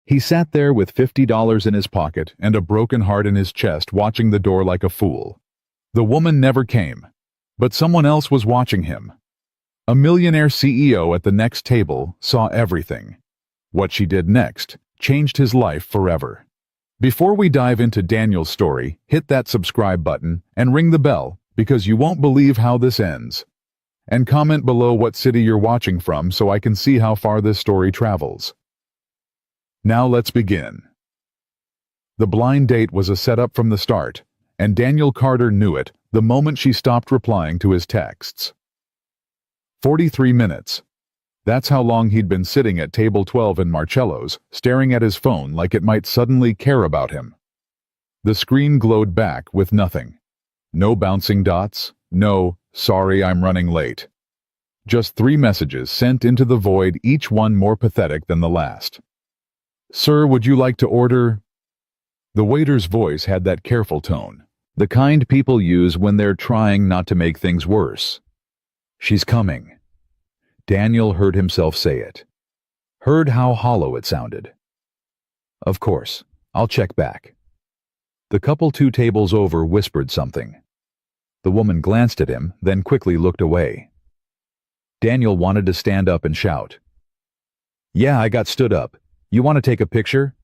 He sat there with $50 in his pocket and a broken heart in his chest, watching the door like a fool. The woman never came, but someone else was watching him. A millionaire CEO at the next table saw everything. What she did next changed his life forever. Before we dive into Daniel's story, hit that subscribe button and ring the bell, because you won't believe how this ends. And comment below what city you're watching from so I can see how far this story travels. Now let's begin. The blind date was a setup from the start, and Daniel Carter knew it the moment she stopped replying to his texts. 43 minutes. That's how long he'd been sitting at table 12 in Marcello's, staring at his phone like it might suddenly care about him. The screen glowed back with nothing. No bouncing dots, no, "Sorry, I'm running late." Just 3 messages sent into the void, each one more pathetic than the last. "Sir, would you like to order?" The waiter's voice had that careful tone, the kind people use when they're trying not to make things worse. "She's coming." Daniel heard himself say it. Heard how hollow it sounded. "Of course, I'll check back." The couple 2 tables over whispered something. The woman glanced at him, then quickly looked away. Daniel wanted to stand up and shout. "Yeah, I got stood up. You want to take a picture?"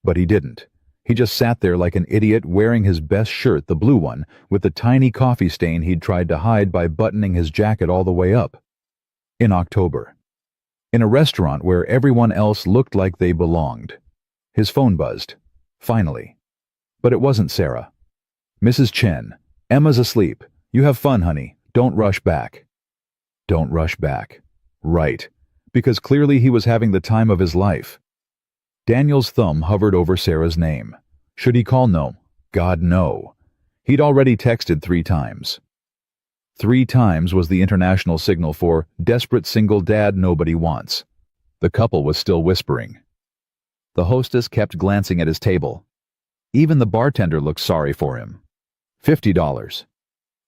But he didn't. He just sat there like an idiot, wearing his best shirt, the blue one, with the tiny coffee stain he'd tried to hide by buttoning his jacket all the way up. In October. In a restaurant where everyone else looked like they belonged. His phone buzzed. Finally. But it wasn't Sarah. "Mrs. Chen, Emma's asleep. You have fun, honey. Don't rush back." Don't rush back. Right. Because clearly he was having the time of his life. Daniel's thumb hovered over Sarah's name. Should he call? No. God, no. He'd already texted 3 times. 3 times was the international signal for desperate single dad nobody wants. The couple was still whispering. The hostess kept glancing at his table. Even the bartender looked sorry for him. $50.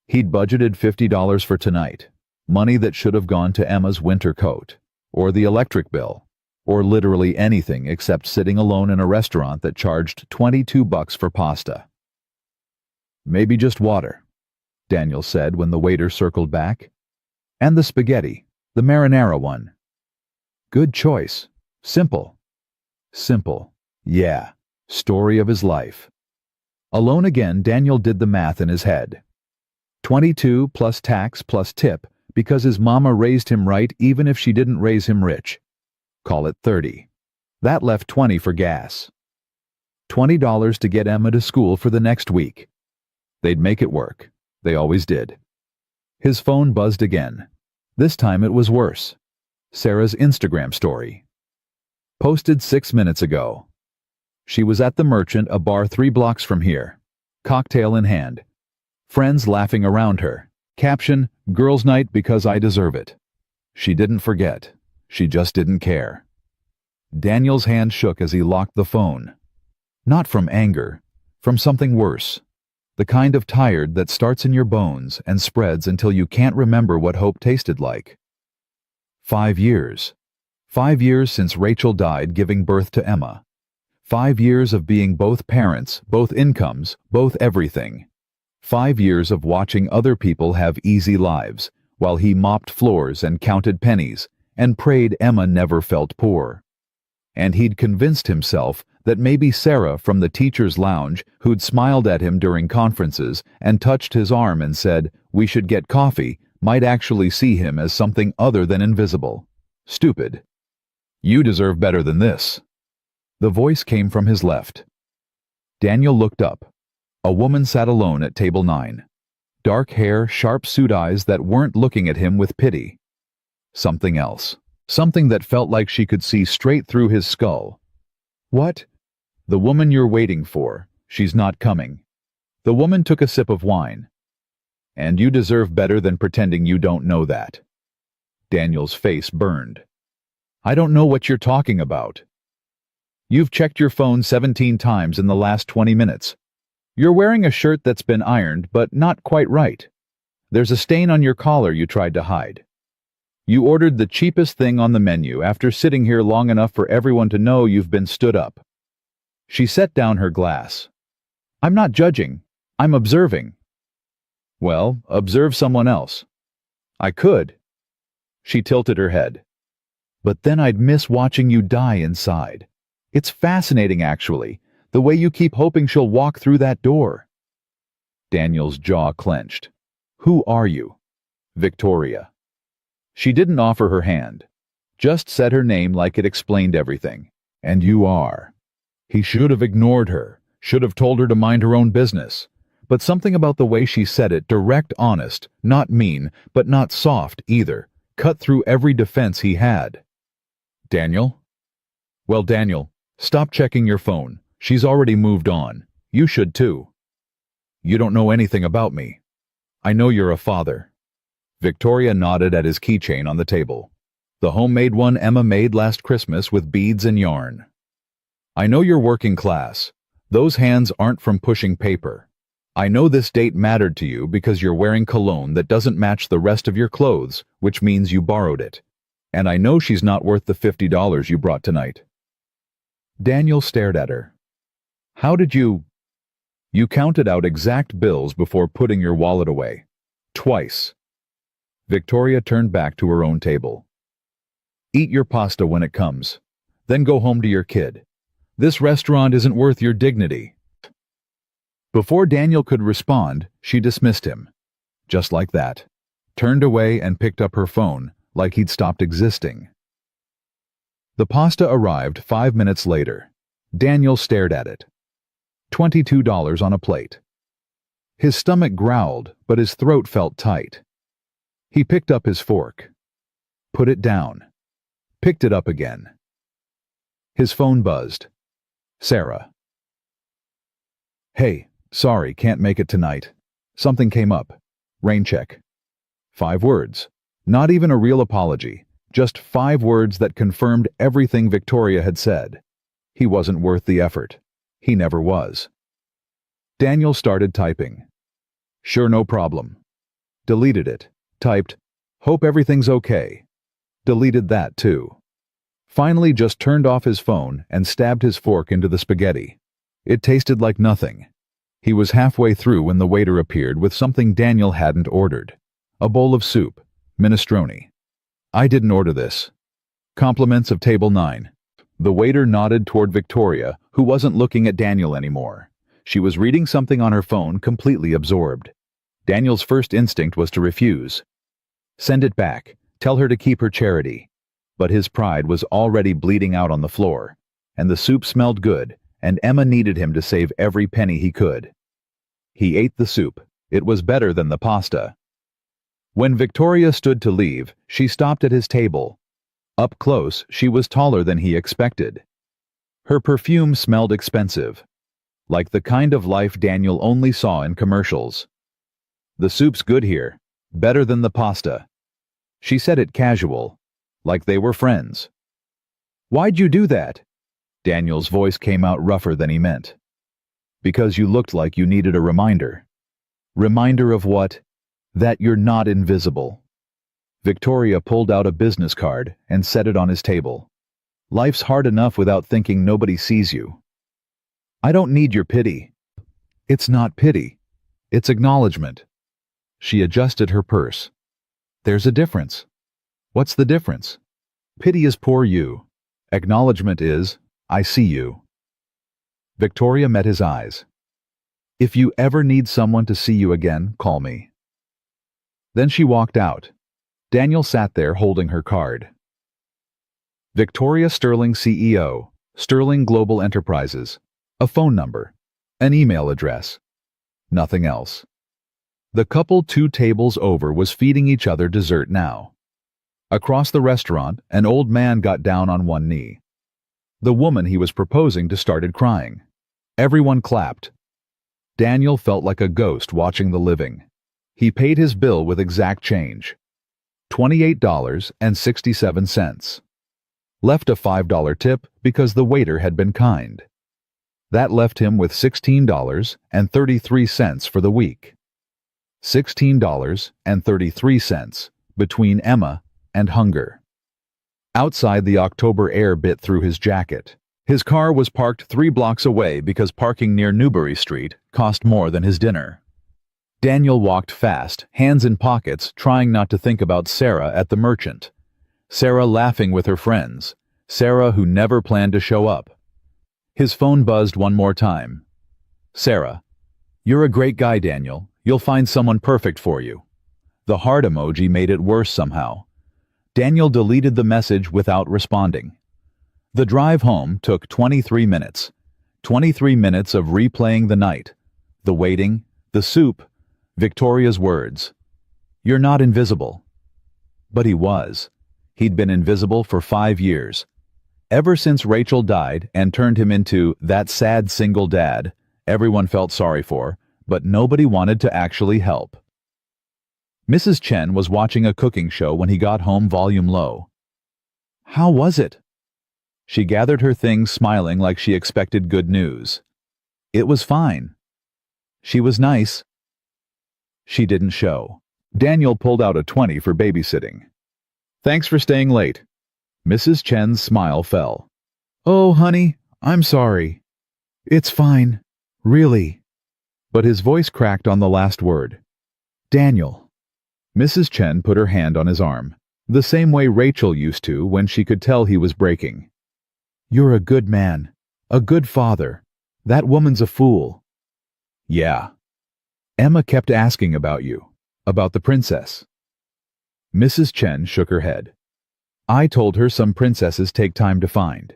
He'd budgeted $50 for tonight. Money that should have gone to Emma's winter coat, or the electric bill, or literally anything except sitting alone in a restaurant that charged $22 for pasta. "Maybe just water," Daniel said when the waiter circled back. "And the spaghetti, the marinara one." Good choice. Simple. Simple. Yeah. Story of his life. Alone again, Daniel did the math in his head. 22 plus tax plus tip, because his mama raised him right even if she didn't raise him rich. Call it 30. That left 20 for gas. $20 to get Emma to school for the next week. They'd make it work. They always did. His phone buzzed again. This time it was worse. Sarah's Instagram story. Posted 6 minutes ago. She was at the Merchant, a bar 3 blocks from here. Cocktail in hand. Friends laughing around her. Caption, "Girls' night because I deserve it." She didn't forget. She just didn't care. Daniel's hand shook as he locked the phone. Not from anger, from something worse. The kind of tired that starts in your bones and spreads until you can't remember what hope tasted like. 5 years. 5 years since Rachel died giving birth to Emma. 5 years of being both parents, both incomes, both everything. 5 years of watching other people have easy lives, while he mopped floors and counted pennies, and prayed Emma never felt poor. And he'd convinced himself that maybe Sarah from the teacher's lounge, who'd smiled at him during conferences and touched his arm and said, "We should get coffee," might actually see him as something other than invisible. Stupid. "You deserve better than this." The voice came from his left. Daniel looked up. A woman sat alone at table 9. Dark hair, sharp suit eyes that weren't looking at him with pity. Something else. Something that felt like she could see straight through his skull. "What?" "The woman you're waiting for. She's not coming." The woman took a sip of wine. "And you deserve better than pretending you don't know that." Daniel's face burned. "I don't know what you're talking about." "You've checked your phone 17 times in the last 20 minutes. You're wearing a shirt that's been ironed, but not quite right. There's a stain on your collar you tried to hide. You ordered the cheapest thing on the menu after sitting here long enough for everyone to know you've been stood up. She set down her glass. I'm not judging. I'm observing. Well, observe someone else. I could. She tilted her head. But then I'd miss watching you die inside. It's fascinating, actually, the way you keep hoping she'll walk through that door. Daniel's jaw clenched. Who are you? Victoria. She didn't offer her hand, just said her name like it explained everything. And you are. He should have ignored her, should have told her to mind her own business. But something about the way she said it, direct, honest, not mean, but not soft either, cut through every defense he had. Daniel? Well, Daniel, stop checking your phone. She's already moved on. You should too. You don't know anything about me. I know you're a father. Victoria nodded at his keychain on the table. The homemade one Emma made last Christmas with beads and yarn. I know you're working class. Those hands aren't from pushing paper. I know this date mattered to you because you're wearing cologne that doesn't match the rest of your clothes, which means you borrowed it. And I know she's not worth the $50 you brought tonight. Daniel stared at her. How did you... You counted out exact bills before putting your wallet away. Twice. Victoria turned back to her own table. Eat your pasta when it comes. Then go home to your kid. This restaurant isn't worth your dignity. Before Daniel could respond, she dismissed him. Just like that. Turned away and picked up her phone, like he'd stopped existing. The pasta arrived 5 minutes later. Daniel stared at it. $22 on a plate. His stomach growled, but his throat felt tight. He picked up his fork. Put it down. Picked it up again. His phone buzzed. Sarah. Hey, sorry, can't make it tonight. Something came up. Rain check. 5 words. Not even a real apology. Just 5 words that confirmed everything Victoria had said. He wasn't worth the effort. He never was. Daniel started typing. Sure, no problem. Deleted it. Typed, hope everything's okay. Deleted that too. Finally just turned off his phone and stabbed his fork into the spaghetti. It tasted like nothing. He was halfway through when the waiter appeared with something Daniel hadn't ordered. A bowl of soup. Minestrone. I didn't order this. Compliments of table 9. The waiter nodded toward Victoria, who wasn't looking at Daniel anymore. She was reading something on her phone, completely absorbed. Daniel's first instinct was to refuse. Send it back. Tell her to keep her charity. But his pride was already bleeding out on the floor, and the soup smelled good, and Emma needed him to save every penny he could. He ate the soup. It was better than the pasta. When Victoria stood to leave, she stopped at his table. Up close, she was taller than he expected. Her perfume smelled expensive, like the kind of life Daniel only saw in commercials. The soup's good here, better than the pasta. She said it casual, like they were friends. Why'd you do that? Daniel's voice came out rougher than he meant. Because you looked like you needed a reminder. Reminder of what? That you're not invisible. Victoria pulled out a business card and set it on his table. Life's hard enough without thinking nobody sees you. I don't need your pity. It's not pity. It's acknowledgement. She adjusted her purse. There's a difference. What's the difference? Pity is poor you. Acknowledgement is, I see you. Victoria met his eyes. If you ever need someone to see you again, call me. Then she walked out. Daniel sat there holding her card. Victoria Sterling CEO, Sterling Global Enterprises. A phone number. An email address. Nothing else. The couple 2 tables over was feeding each other dessert now. Across the restaurant, an old man got down on one knee. The woman he was proposing to started crying. Everyone clapped. Daniel felt like a ghost watching the living. He paid his bill with exact change. $28.67. Left a $5 tip because the waiter had been kind. That left him with $16.33 for the week. $16.33 between Emma and hunger. Outside, the October air bit through his jacket. His car was parked 3 blocks away because parking near Newbury Street cost more than his dinner. Daniel walked fast, hands in pockets, trying not to think about Sarah at the merchant. Sarah laughing with her friends. Sarah who never planned to show up. His phone buzzed one more time. Sarah. You're a great guy, Daniel. You'll find someone perfect for you. The heart emoji made it worse somehow. Daniel deleted the message without responding. The drive home took 23 minutes. 23 minutes of replaying the night. The waiting, the soup, Victoria's words. You're not invisible. But he was. He'd been invisible for 5 years. Ever since Rachel died and turned him into that sad single dad everyone felt sorry for, but nobody wanted to actually help. Mrs. Chen was watching a cooking show when he got home, volume low. How was it? She gathered her things, smiling like she expected good news. It was fine. She was nice. She didn't show. Daniel pulled out a 20 for babysitting. Thanks for staying late. Mrs. Chen's smile fell. Oh, honey, I'm sorry. It's fine. Really. But his voice cracked on the last word. Daniel. Mrs. Chen put her hand on his arm, the same way Rachel used to when she could tell he was breaking. You're a good man. A good father. That woman's a fool. Yeah. Emma kept asking about you. About the princess. Mrs. Chen shook her head. I told her some princesses take time to find.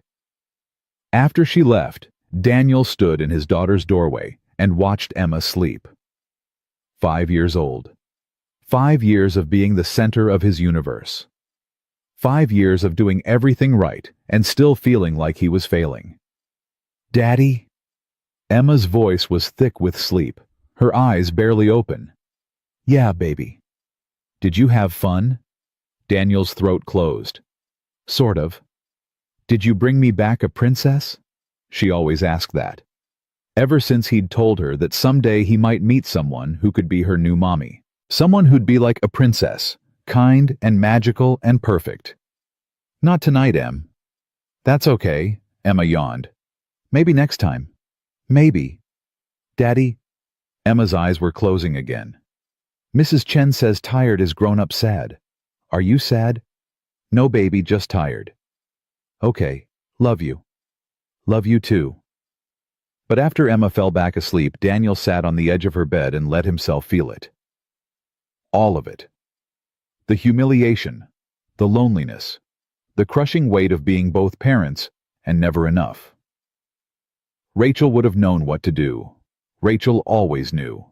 After she left, Daniel stood in his daughter's doorway and watched Emma sleep. 5 years old. 5 years of being the center of his universe. 5 years of doing everything right and still feeling like he was failing. Daddy? Emma's voice was thick with sleep, her eyes barely open. Yeah, baby. Did you have fun? Daniel's throat closed. Sort of. Did you bring me back a princess? She always asked that. Ever since he'd told her that someday he might meet someone who could be her new mommy. Someone who'd be like a princess, kind and magical and perfect. Not tonight, Em. That's okay, Emma yawned. Maybe next time. Maybe. Daddy? Emma's eyes were closing again. Mrs. Chen says tired is grown up sad. Are you sad? No, baby, just tired. Okay, love you. Love you too. But after Emma fell back asleep, Daniel sat on the edge of her bed and let himself feel it. All of it. The humiliation, the loneliness, the crushing weight of being both parents and never enough. Rachel would have known what to do. Rachel always knew.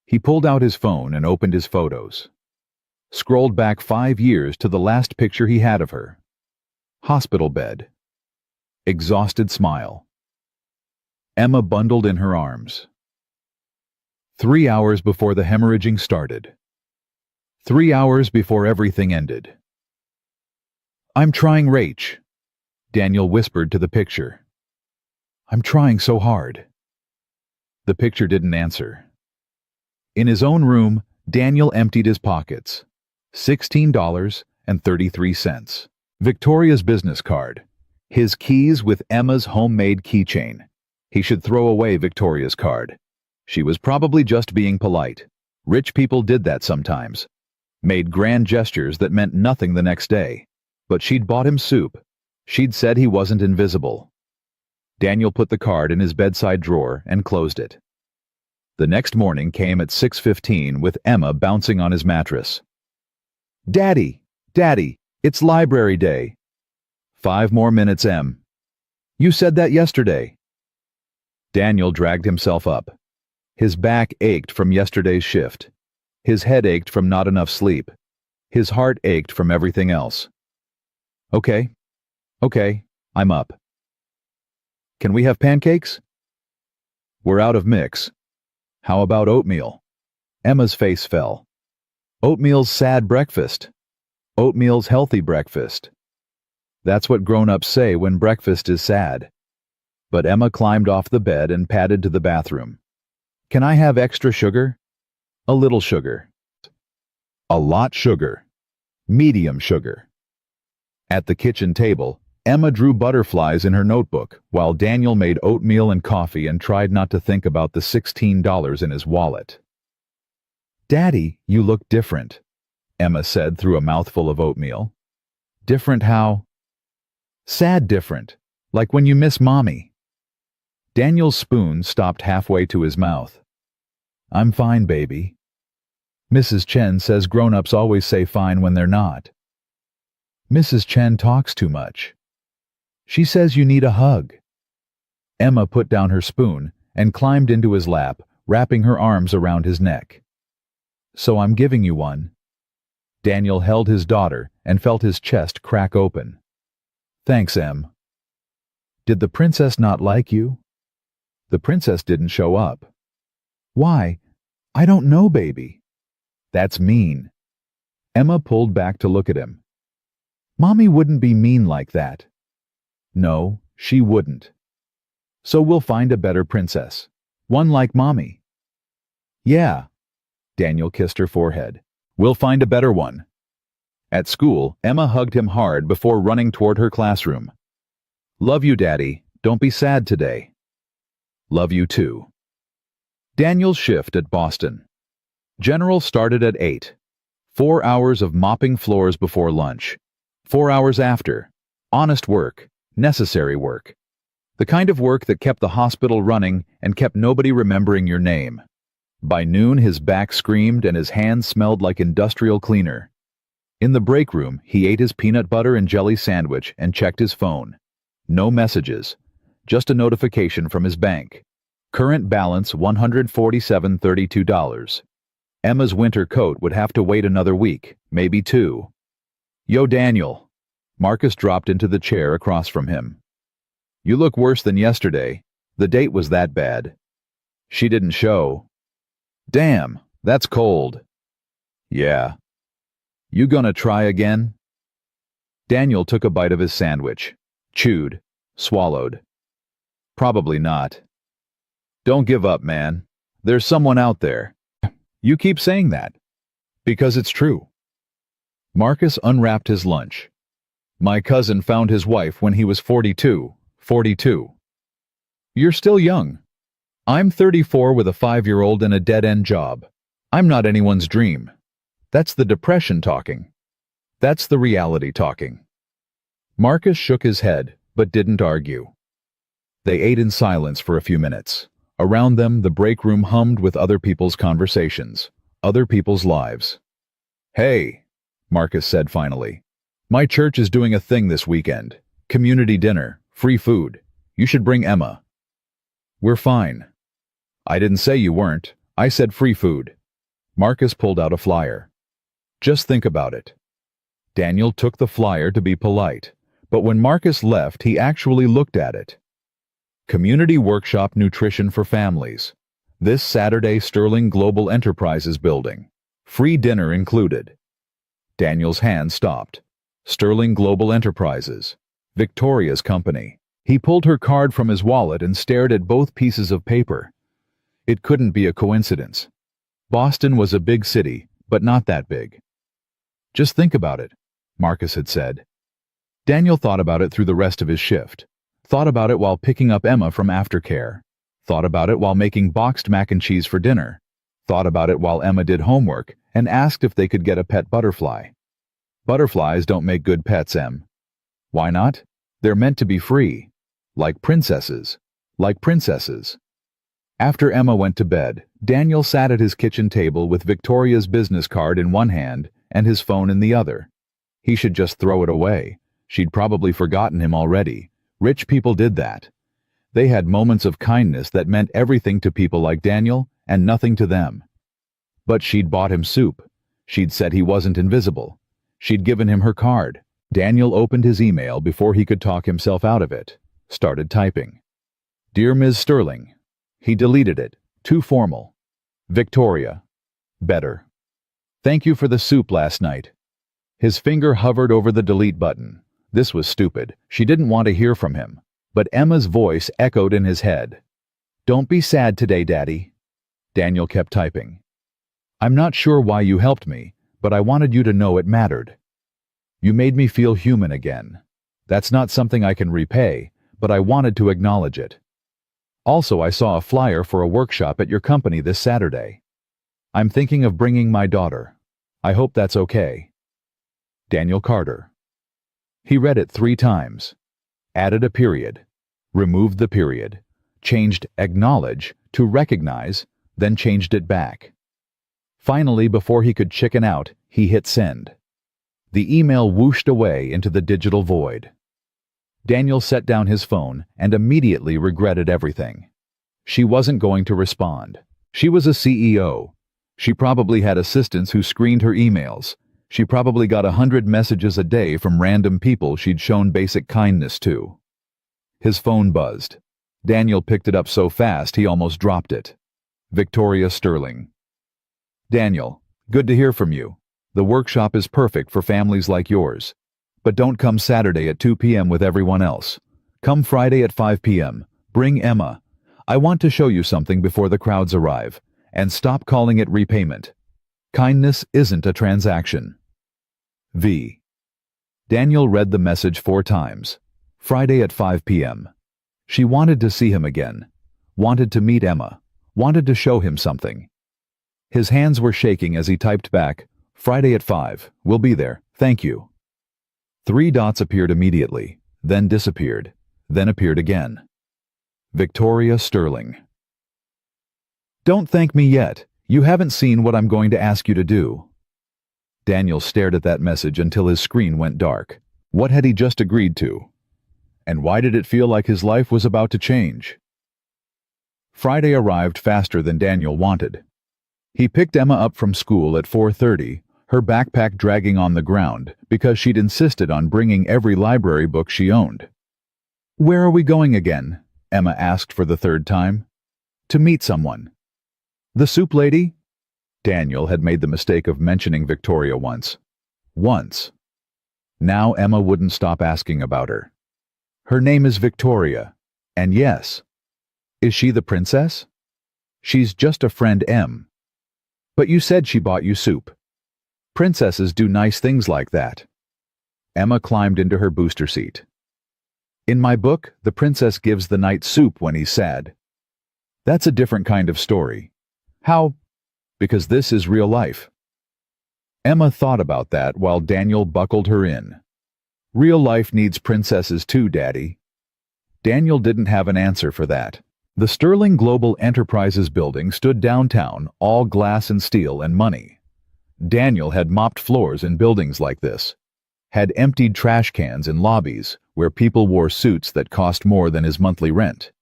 He pulled out his phone and opened his photos. Scrolled back 5 years to the last picture he had of her. Hospital bed. Exhausted smile. Emma bundled in her arms. 3 hours before the hemorrhaging started. 3 hours before everything ended. I'm trying, Rach, Daniel whispered to the picture. I'm trying so hard. The picture didn't answer. In his own room, Daniel emptied his pockets. $16.33. Victoria's business card. His keys with Emma's homemade keychain. He should throw away Victoria's card. She was probably just being polite. Rich people did that sometimes. Made grand gestures that meant nothing the next day. But she'd bought him soup. She'd said he wasn't invisible. Daniel put the card in his bedside drawer and closed it. The next morning came at 6:15 with Emma bouncing on his mattress. Daddy, Daddy, it's library day. 5 more minutes, Em. You said that yesterday. Daniel dragged himself up. His back ached from yesterday's shift. His head ached from not enough sleep. His heart ached from everything else. Okay, I'm up. Can we have pancakes? We're out of mix. How about oatmeal? Emma's face fell. Oatmeal's sad breakfast. Oatmeal's healthy breakfast. That's what grown-ups say when breakfast is sad. But Emma climbed off the bed and padded to the bathroom. Can I have extra sugar? A little sugar. A lot sugar. medium sugar. At the kitchen table, Emma drew butterflies in her notebook, while Daniel made oatmeal and coffee and tried not to think about the $16 in his wallet. "Daddy, you look different," Emma said through a mouthful of oatmeal. "Different how?" "Sad different, like when you miss Mommy." Daniel's spoon stopped halfway to his mouth. "I'm fine, baby. Mrs. Chen says grown-ups always say fine when they're not." "Mrs. Chen talks too much. She says you need a hug." Emma put down her spoon and climbed into his lap, wrapping her arms around his neck. "So I'm giving you one." Daniel held his daughter and felt his chest crack open. "Thanks, Em." "Did the princess not like you?" "The princess didn't show up." "Why? I don't know, baby." "That's mean." Emma pulled back to look at him. "Mommy wouldn't be mean like that." "No, she wouldn't. So we'll find a better princess. One like Mommy." "Yeah." Daniel kissed her forehead. "We'll find a better one." At school, Emma hugged him hard before running toward her classroom. "Love you, Daddy. Don't be sad today." "Love you too." Daniel's shift at Boston. General started at 8. 4 hours of mopping floors before lunch. 4 hours after. Honest work. Necessary work. The kind of work that kept the hospital running and kept nobody remembering your name. By noon, his back screamed and his hands smelled like industrial cleaner. In the break room, he ate his peanut butter and jelly sandwich and checked his phone. No messages. Just a notification from his bank. Current balance $147.32. Emma's winter coat would have to wait another week, maybe 2. "Yo, Daniel." Marcus dropped into the chair across from him. "You look worse than yesterday. The date was that bad." "She didn't show." "Damn, that's cold." "Yeah." "You gonna try again?" Daniel took a bite of his sandwich. Chewed. Swallowed. "Probably not." "Don't give up, man. There's someone out there." "You keep saying that." "Because it's true." Marcus unwrapped his lunch. "My cousin found his wife when he was 42. 42. You're still young. I'm 34 with a 5-year-old and a dead-end job. I'm not anyone's dream. That's the depression talking. That's the reality talking." Marcus shook his head, but didn't argue. They ate in silence for a few minutes. Around them, the break room hummed with other people's conversations, other people's lives. "Hey," Marcus said finally. "My church is doing a thing this weekend. Community dinner, free food. You should bring Emma." "We're fine." "I didn't say you weren't. I said free food." Marcus pulled out a flyer. "Just think about it." Daniel took the flyer to be polite, but when Marcus left, he actually looked at it. Community Workshop Nutrition for Families. This Saturday, Sterling Global Enterprises Building. Free dinner included. Daniel's hand stopped. Sterling Global Enterprises. Victoria's company. He pulled her card from his wallet and stared at both pieces of paper. It couldn't be a coincidence. Boston was a big city, but not that big. "Just think about it," Marcus had said. Daniel thought about it through the rest of his shift. Thought about it while picking up Emma from aftercare. Thought about it while making boxed mac and cheese for dinner. Thought about it while Emma did homework and asked if they could get a pet butterfly. Butterflies don't make good pets, Em. Why not? They're meant to be free. Like princesses. Like princesses. After Emma went to bed, Daniel sat at his kitchen table with Victoria's business card in one hand and his phone in the other. He should just throw it away. She'd probably forgotten him already. Rich people did that. They had moments of kindness that meant everything to people like Daniel and nothing to them. But she'd bought him soup. She'd said he wasn't invisible. She'd given him her card. Daniel opened his email before he could talk himself out of it. Started typing. "Dear Ms. Sterling." He deleted it. Too formal. "Victoria. Better. Thank you for the soup last night." His finger hovered over the delete button. This was stupid. She didn't want to hear from him. But Emma's voice echoed in his head. "Don't be sad today, Daddy." Daniel kept typing. "I'm not sure why you helped me, but I wanted you to know it mattered. You made me feel human again. That's not something I can repay, but I wanted to acknowledge it. Also, I saw a flyer for a workshop at your company this Saturday. I'm thinking of bringing my daughter. I hope that's okay. Daniel Carter. He read it 3 times, added a period, removed the period, changed acknowledge to recognize, then changed it back. Finally, before he could chicken out, he hit send. The email whooshed away into the digital void. Daniel set down his phone and immediately regretted everything. She wasn't going to respond. She was a CEO. She probably had assistants who screened her emails. She probably got 100 messages a day from random people she'd shown basic kindness to. His phone buzzed. Daniel picked it up so fast he almost dropped it. Victoria Sterling. Daniel, good to hear from you. The workshop is perfect for families like yours. But don't come Saturday at 2 p.m. with everyone else. Come Friday at 5 p.m. Bring Emma. I want to show you something before the crowds arrive. And stop calling it repayment. Kindness isn't a transaction. V. Daniel read the message 4 times. Friday at 5 p.m. She wanted to see him again. Wanted to meet Emma. Wanted to show him something. His hands were shaking as he typed back, Friday at 5, we'll be there, thank you. 3 dots appeared immediately, then disappeared, then appeared again. Victoria Sterling. Don't thank me yet. You haven't seen what I'm going to ask you to do. Daniel stared at that message until his screen went dark. What had he just agreed to? And why did it feel like his life was about to change? Friday arrived faster than Daniel wanted. He picked Emma up from school at 4:30, her backpack dragging on the ground because she'd insisted on bringing every library book she owned. Where are we going again? Emma asked for the 3rd time. To meet someone. The soup lady? Daniel had made the mistake of mentioning Victoria once. Once. Now Emma wouldn't stop asking about her. Her name is Victoria. And yes. Is she the princess? She's just a friend M. But you said she bought you soup. Princesses do nice things like that. Emma climbed into her booster seat. In my book, the princess gives the knight soup when he's sad. That's a different kind of story. How? Because this is real life. Emma thought about that while Daniel buckled her in. Real life needs princesses too, Daddy. Daniel didn't have an answer for that. The Sterling Global Enterprises building stood downtown, all glass and steel and money. Daniel had mopped floors in buildings like this, had emptied trash cans in lobbies where people wore suits that cost more than his monthly rent,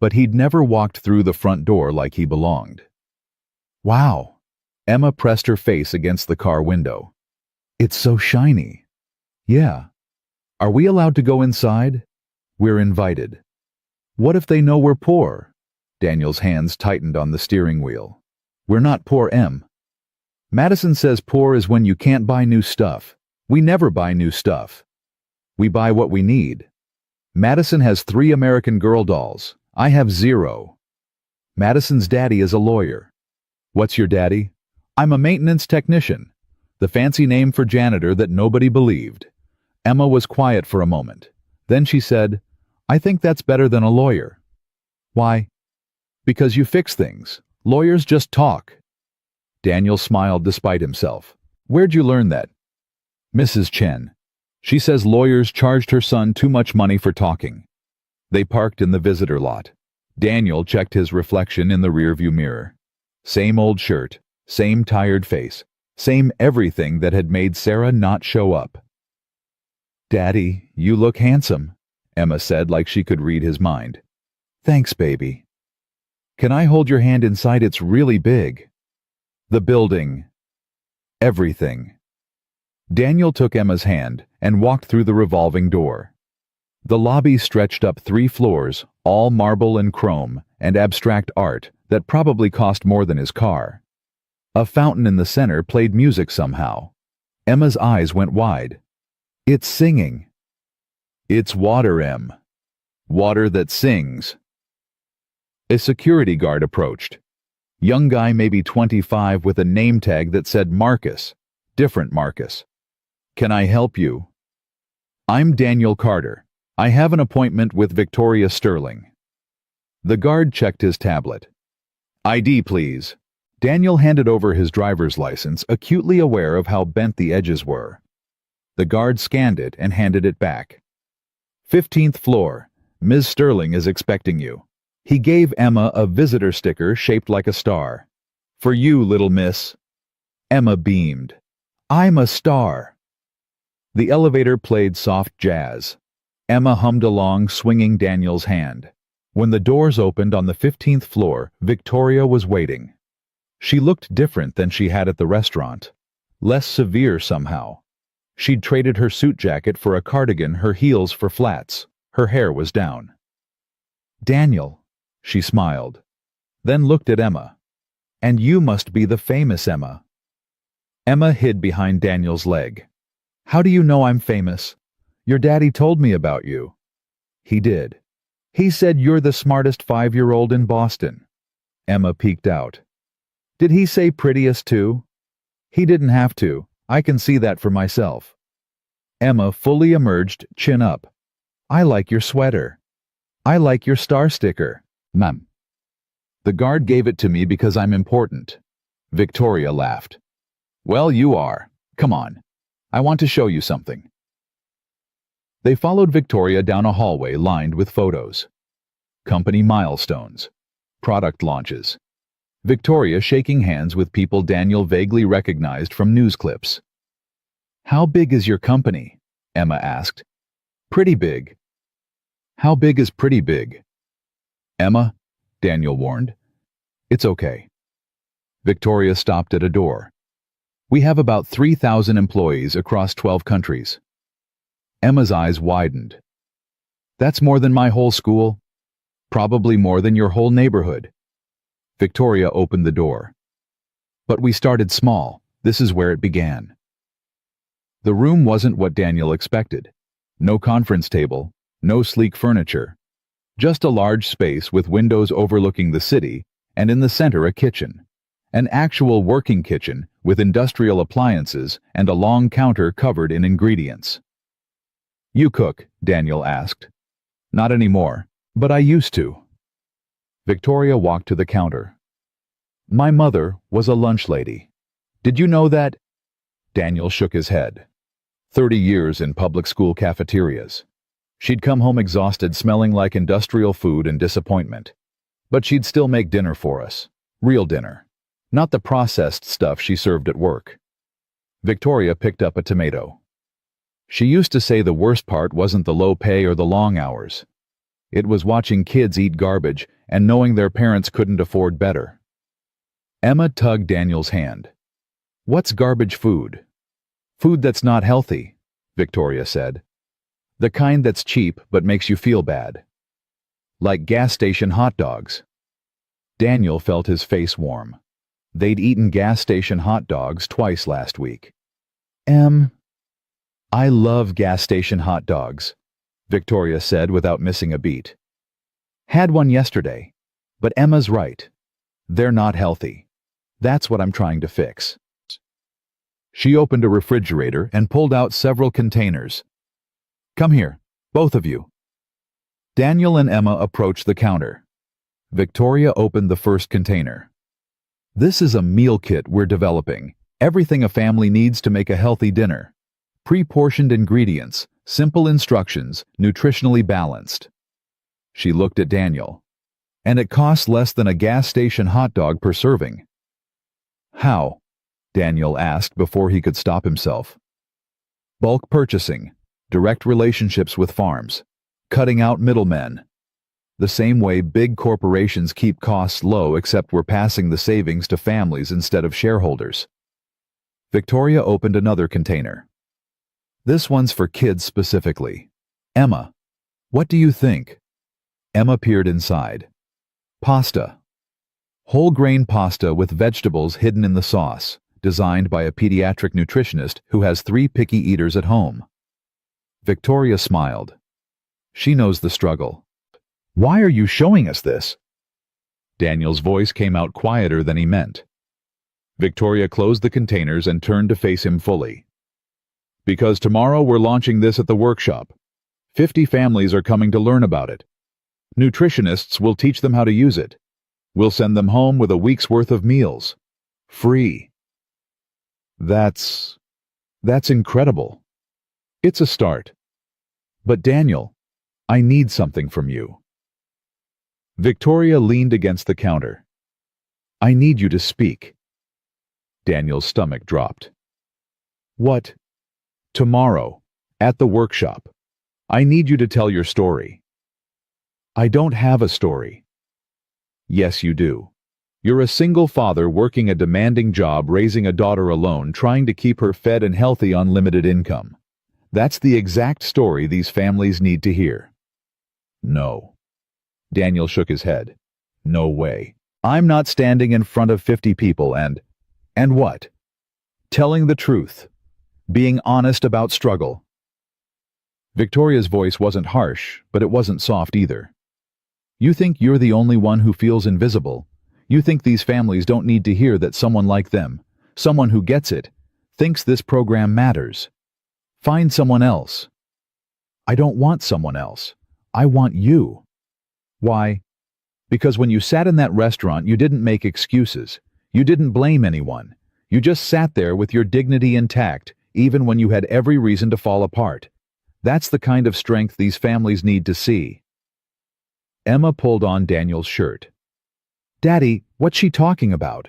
but he'd never walked through the front door like he belonged. Wow! Emma pressed her face against the car window. It's so shiny. Yeah. Are we allowed to go inside? We're invited. What if they know we're poor? Daniel's hands tightened on the steering wheel. We're not poor, Em. Madison says poor is when you can't buy new stuff. We never buy new stuff. We buy what we need. Madison has 3 American Girl dolls. I have 0. Madison's daddy is a lawyer. What's your daddy? I'm a maintenance technician. The fancy name for janitor that nobody believed. Emma was quiet for a moment. Then she said, I think that's better than a lawyer. Why? Because you fix things. Lawyers just talk. Daniel smiled despite himself. Where'd you learn that? Mrs. Chen. She says lawyers charged her son too much money for talking. They parked in the visitor lot. Daniel checked his reflection in the rearview mirror. Same old shirt, same tired face, same everything that had made Sarah not show up. Daddy, you look handsome, Emma said like she could read his mind. Thanks, baby. Can I hold your hand inside? It's really big. The building. Everything. Daniel took Emma's hand and walked through the revolving door. The lobby stretched up 3 floors, all marble and chrome and abstract art that probably cost more than his car. A fountain in the center played music somehow. Emma's eyes went wide. It's singing. It's water, Em. Water that sings. A security guard approached. Young guy, maybe 25, with a name tag that said Marcus. Different Marcus. Can I help you? I'm Daniel Carter. I have an appointment with Victoria Sterling. The guard checked his tablet. ID, please. Daniel handed over his driver's license, acutely aware of how bent the edges were. The guard scanned it and handed it back. 15th floor. Ms. Sterling is expecting you. He gave Emma a visitor sticker shaped like a star. For you, little miss. Emma beamed. I'm a star. The elevator played soft jazz. Emma hummed along, swinging Daniel's hand. When the doors opened on the 15th floor, Victoria was waiting. She looked different than she had at the restaurant. Less severe somehow. She'd traded her suit jacket for a cardigan, her heels for flats. Her hair was down. Daniel, she smiled. Then looked at Emma. And you must be the famous Emma. Emma hid behind Daniel's leg. How do you know I'm famous? Your daddy told me about you. He did. He said you're the smartest 5-year-old in Boston. Emma peeked out. Did he say prettiest too? He didn't have to. I can see that for myself. Emma fully emerged, chin up. I like your sweater. I like your star sticker. Ma'am. The guard gave it to me because I'm important. Victoria laughed. Well, you are. Come on. I want to show you something. They followed Victoria down a hallway lined with photos. Company milestones. Product launches. Victoria shaking hands with people Daniel vaguely recognized from news clips. How big is your company? Emma asked. Pretty big. How big is pretty big? Emma, Daniel warned. It's okay. Victoria stopped at a door. We have about 3,000 employees across 12 countries. Emma's eyes widened. That's more than my whole school. Probably more than your whole neighborhood. Victoria opened the door. But we started small. This is where it began. The room wasn't what Daniel expected. No conference table, no sleek furniture. Just a large space with windows overlooking the city, and in the center a kitchen. An actual working kitchen with industrial appliances and a long counter covered in ingredients. You cook? Daniel asked. Not anymore, but I used to. Victoria walked to the counter. My mother was a lunch lady. Did you know that? Daniel shook his head. 30 years in public school cafeterias. She'd come home exhausted, smelling like industrial food and disappointment. But she'd still make dinner for us. Real dinner. Not the processed stuff she served at work. Victoria picked up a tomato. She used to say the worst part wasn't the low pay or the long hours. It was watching kids eat garbage and knowing their parents couldn't afford better. Emma tugged Daniel's hand. What's garbage food? Food that's not healthy, Victoria said. The kind that's cheap but makes you feel bad. Like gas station hot dogs. Daniel felt his face warm. They'd eaten gas station hot dogs twice last week. I love gas station hot dogs, Victoria said without missing a beat. Had one yesterday, but Emma's right. They're not healthy. That's what I'm trying to fix. She opened a refrigerator and pulled out several containers. Come here, both of you. Daniel and Emma approached the counter. Victoria opened the first container. This is a meal kit we're developing. Everything a family needs to make a healthy dinner. Pre-portioned ingredients, simple instructions, nutritionally balanced. She looked at Daniel. And it costs less than a gas station hot dog per serving. How? Daniel asked before he could stop himself. Bulk purchasing, direct relationships with farms, cutting out middlemen. The same way big corporations keep costs low, except we're passing the savings to families instead of shareholders. Victoria opened another container. This one's for kids specifically. Emma, what do you think? Emma peered inside. Pasta. Whole grain pasta with vegetables hidden in the sauce, designed by a pediatric nutritionist who has 3 picky eaters at home. Victoria smiled. She knows the struggle. Why are you showing us this? Daniel's voice came out quieter than he meant. Victoria closed the containers and turned to face him fully. Because tomorrow we're launching this at the workshop. 50 families are coming to learn about it. Nutritionists will teach them how to use it. We'll send them home with a week's worth of meals. Free. That's incredible. It's a start. But Daniel, I need something from you. Victoria leaned against the counter. I need you to speak. Daniel's stomach dropped. What? Tomorrow, at the workshop. I need you to tell your story. I don't have a story. Yes, you do. You're a single father working a demanding job, raising a daughter alone, trying to keep her fed and healthy on limited income. That's the exact story these families need to hear. No. Daniel shook his head. No way. I'm not standing in front of 50 people and what? Telling the truth. Being honest about struggle. Victoria's voice wasn't harsh, but it wasn't soft either. You think you're the only one who feels invisible. You think these families don't need to hear that someone like them, someone who gets it, thinks this program matters. Find someone else. I don't want someone else. I want you. Why? Because when you sat in that restaurant, you didn't make excuses. You didn't blame anyone. You just sat there with your dignity intact, even when you had every reason to fall apart. That's the kind of strength these families need to see. Emma pulled on Daniel's shirt. Daddy, what's she talking about?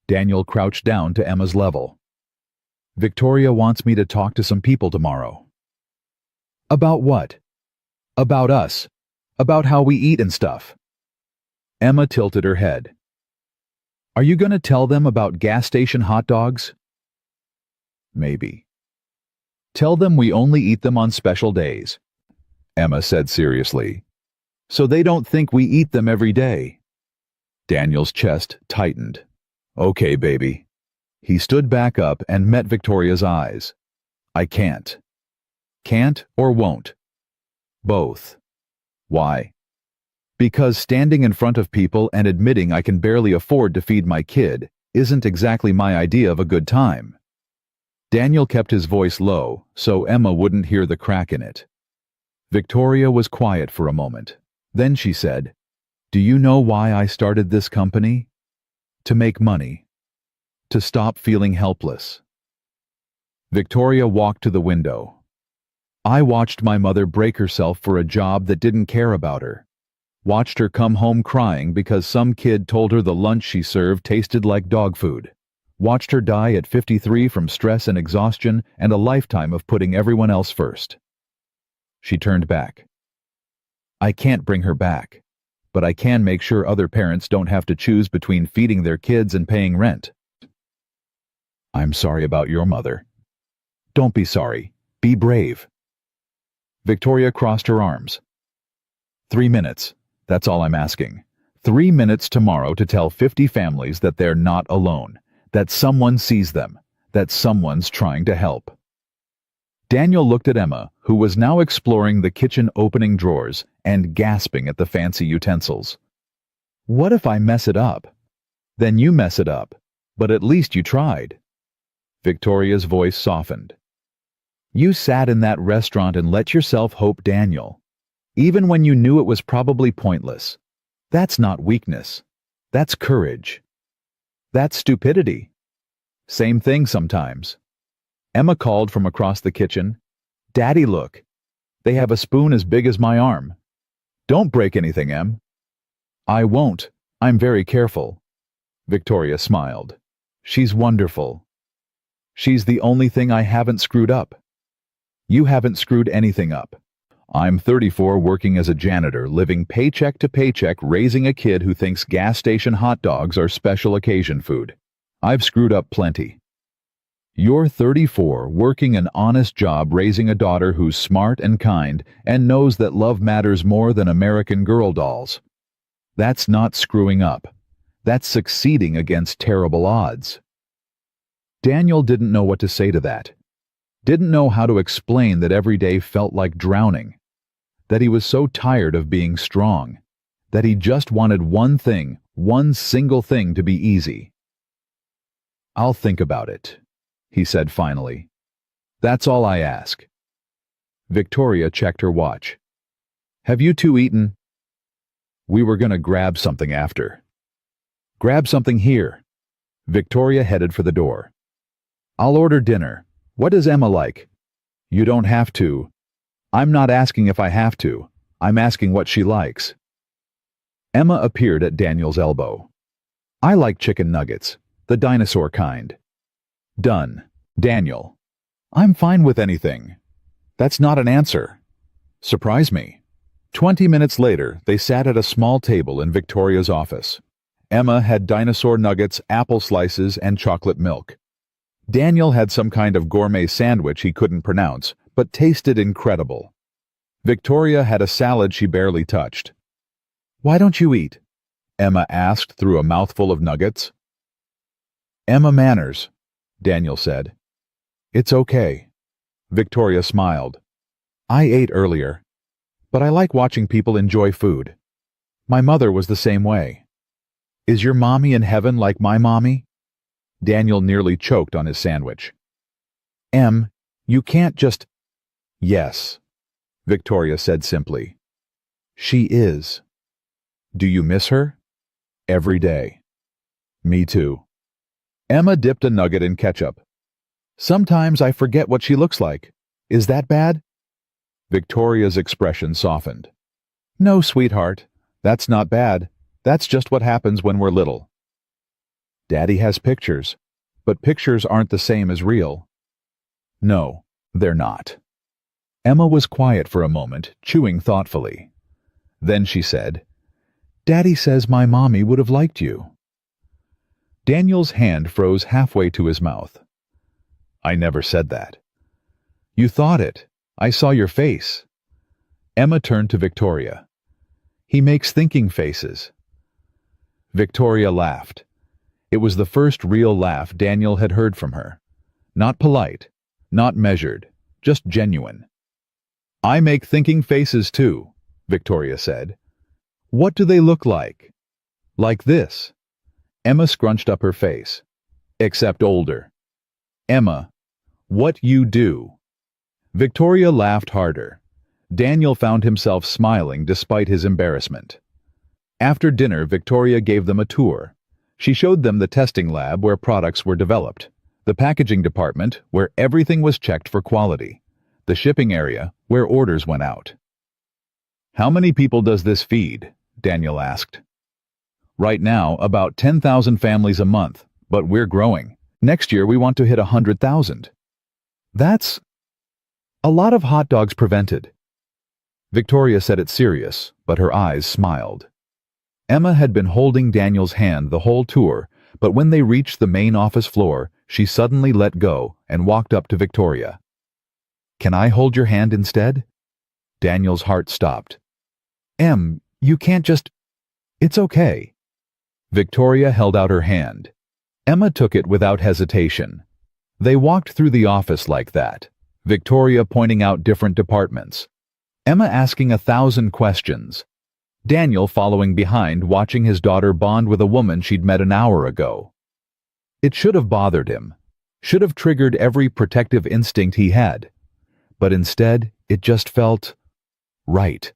Daniel crouched down to Emma's level. Victoria wants me to talk to some people tomorrow. About what? About us. About how we eat and stuff. Emma tilted her head. Are you going to tell them about gas station hot dogs? Maybe. Tell them we only eat them on special days, Emma said seriously. So they don't think we eat them every day. Daniel's chest tightened. Okay, baby. He stood back up and met Victoria's eyes. I can't. Can't or won't? Both. Why? Because standing in front of people and admitting I can barely afford to feed my kid isn't exactly my idea of a good time. Daniel kept his voice low so Emma wouldn't hear the crack in it. Victoria was quiet for a moment. Then she said, Do you know why I started this company? To make money. To stop feeling helpless. Victoria walked to the window. I watched my mother break herself for a job that didn't care about her. Watched her come home crying because some kid told her the lunch she served tasted like dog food. Watched her die at 53 from stress and exhaustion and a lifetime of putting everyone else first. She turned back. I can't bring her back, but I can make sure other parents don't have to choose between feeding their kids and paying rent. I'm sorry about your mother. Don't be sorry. Be brave. Victoria crossed her arms. 3 minutes. That's all I'm asking. 3 minutes tomorrow to tell 50 families that they're not alone, that someone sees them, that someone's trying to help. Daniel looked at Emma, who was now exploring the kitchen opening drawers and gasping at the fancy utensils. What if I mess it up? Then you mess it up, but at least you tried. Victoria's voice softened. You sat in that restaurant and let yourself hope, Daniel. Even when you knew it was probably pointless. That's not weakness. That's courage. That's stupidity. Same thing sometimes. Emma called from across the kitchen. Daddy, look. They have a spoon as big as my arm. Don't break anything, Em. I won't. I'm very careful. Victoria smiled. She's wonderful. She's the only thing I haven't screwed up. You haven't screwed anything up. I'm 34 working as a janitor, living paycheck to paycheck, raising a kid who thinks gas station hot dogs are special occasion food. I've screwed up plenty. You're 34, working an honest job, raising a daughter who's smart and kind and knows that love matters more than American Girl dolls. That's not screwing up. That's succeeding against terrible odds. Daniel didn't know what to say to that. Didn't know how to explain that every day felt like drowning. That he was so tired of being strong. That he just wanted one thing, one single thing to be easy. I'll think about it, he said finally. That's all I ask. Victoria checked her watch. Have you two eaten? We were gonna grab something after. Grab something here. Victoria headed for the door. I'll order dinner. What does Emma like? You don't have to. I'm not asking if I have to. I'm asking what she likes. Emma appeared at Daniel's elbow. I like chicken nuggets, the dinosaur kind. Done. Daniel. I'm fine with anything. That's not an answer. Surprise me. 20 minutes later, they sat at a small table in Victoria's office. Emma had dinosaur nuggets, apple slices, and chocolate milk. Daniel had some kind of gourmet sandwich he couldn't pronounce, but tasted incredible. Victoria had a salad she barely touched. Why don't you eat? Emma asked through a mouthful of nuggets. Emma manners, Daniel said. It's okay. Victoria smiled. I ate earlier, but I like watching people enjoy food. My mother was the same way. Is your mommy in heaven like my mommy? Daniel nearly choked on his sandwich. Em, you can't just... Yes, Victoria said simply. She is. Do you miss her? Every day. Me too. Emma dipped a nugget in ketchup. Sometimes I forget what she looks like. Is that bad? Victoria's expression softened. No, sweetheart. That's not bad. That's just what happens when we're little. Daddy has pictures, but pictures aren't the same as real. No, they're not. Emma was quiet for a moment, chewing thoughtfully. Then she said, Daddy says my mommy would have liked you. Daniel's hand froze halfway to his mouth. I never said that. You thought it. I saw your face. Emma turned to Victoria. He makes thinking faces. Victoria laughed. It was the first real laugh Daniel had heard from her. Not polite, not measured, just genuine. I make thinking faces too, Victoria said. What do they look like? Like this. Emma scrunched up her face. Except older. Emma, what you do. Victoria laughed harder. Daniel found himself smiling despite his embarrassment. After dinner, Victoria gave them a tour. She showed them the testing lab where products were developed, the packaging department where everything was checked for quality, the shipping area where orders went out. How many people does this feed? Daniel asked. Right now, about 10,000 families a month, but we're growing. Next year we want to hit 100,000. That's a lot of hot dogs prevented. Victoria said it serious, but her eyes smiled. Emma had been holding Daniel's hand the whole tour, but when they reached the main office floor, she suddenly let go and walked up to Victoria. Can I hold your hand instead? Daniel's heart stopped. Em, you can't just... It's okay. Victoria held out her hand. Emma took it without hesitation. They walked through the office like that, Victoria pointing out different departments, Emma asking 1,000 questions, Daniel following behind, watching his daughter bond with a woman she'd met an hour ago. It should have bothered him, should have triggered every protective instinct he had, but instead it just felt right.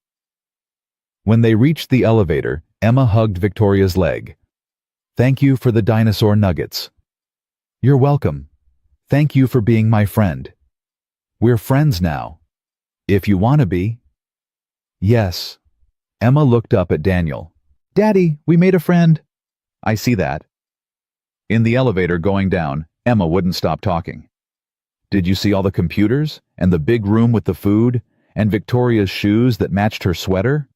When they reached the elevator, Emma hugged Victoria's leg. Thank you for the dinosaur nuggets. You're welcome. Thank you for being my friend. We're friends now. If you want to be. Yes. Emma looked up at Daniel. Daddy, we made a friend. I see that. In the elevator going down, Emma wouldn't stop talking. Did you see all the computers, and the big room with the food, and Victoria's shoes that matched her sweater?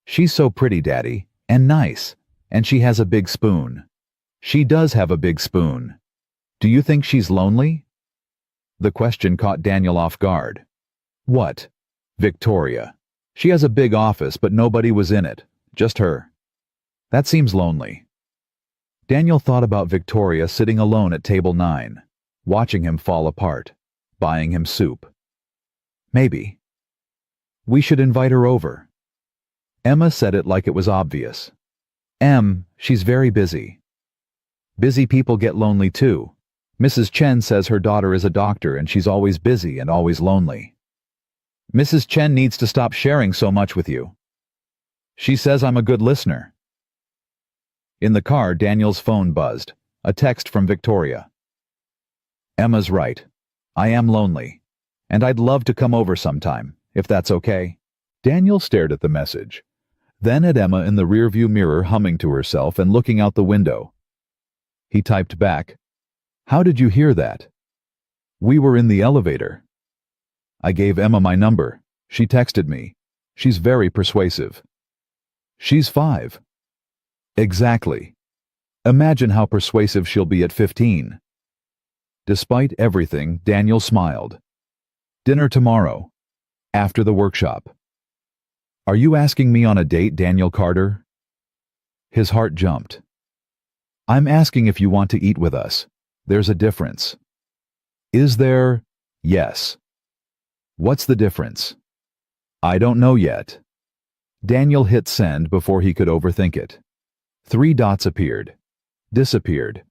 She's so pretty, Daddy, and nice, and she has a big spoon. She does have a big spoon. Do you think she's lonely? The question caught Daniel off guard. What? Victoria. She has a big office, but nobody was in it, just her. That seems lonely. Daniel thought about Victoria sitting alone at table 9, watching him fall apart, buying him soup. Maybe. We should invite her over. Emma said it like it was obvious. She's very busy. Busy people get lonely too. Mrs. Chen says her daughter is a doctor and she's always busy and always lonely. Mrs. Chen needs to stop sharing so much with you. She says I'm a good listener. In the car, Daniel's phone buzzed. A text from Victoria. Emma's right. I am lonely. And I'd love to come over sometime, if that's okay. Daniel stared at the message, then at Emma in the rearview mirror humming to herself and looking out the window. He typed back, "How did you hear that?" "We were in the elevator." "I gave Emma my number. She texted me. She's very persuasive." "She's 5. Exactly. Imagine how persuasive she'll be at 15. Despite everything, Daniel smiled. "Dinner tomorrow. After the workshop." "Are you asking me on a date, Daniel Carter?" His heart jumped. "I'm asking if you want to eat with us. There's a difference." "Is there?" "Yes." "What's the difference?" "I don't know yet." Daniel hit send before he could overthink it. 3 dots appeared. Disappeared.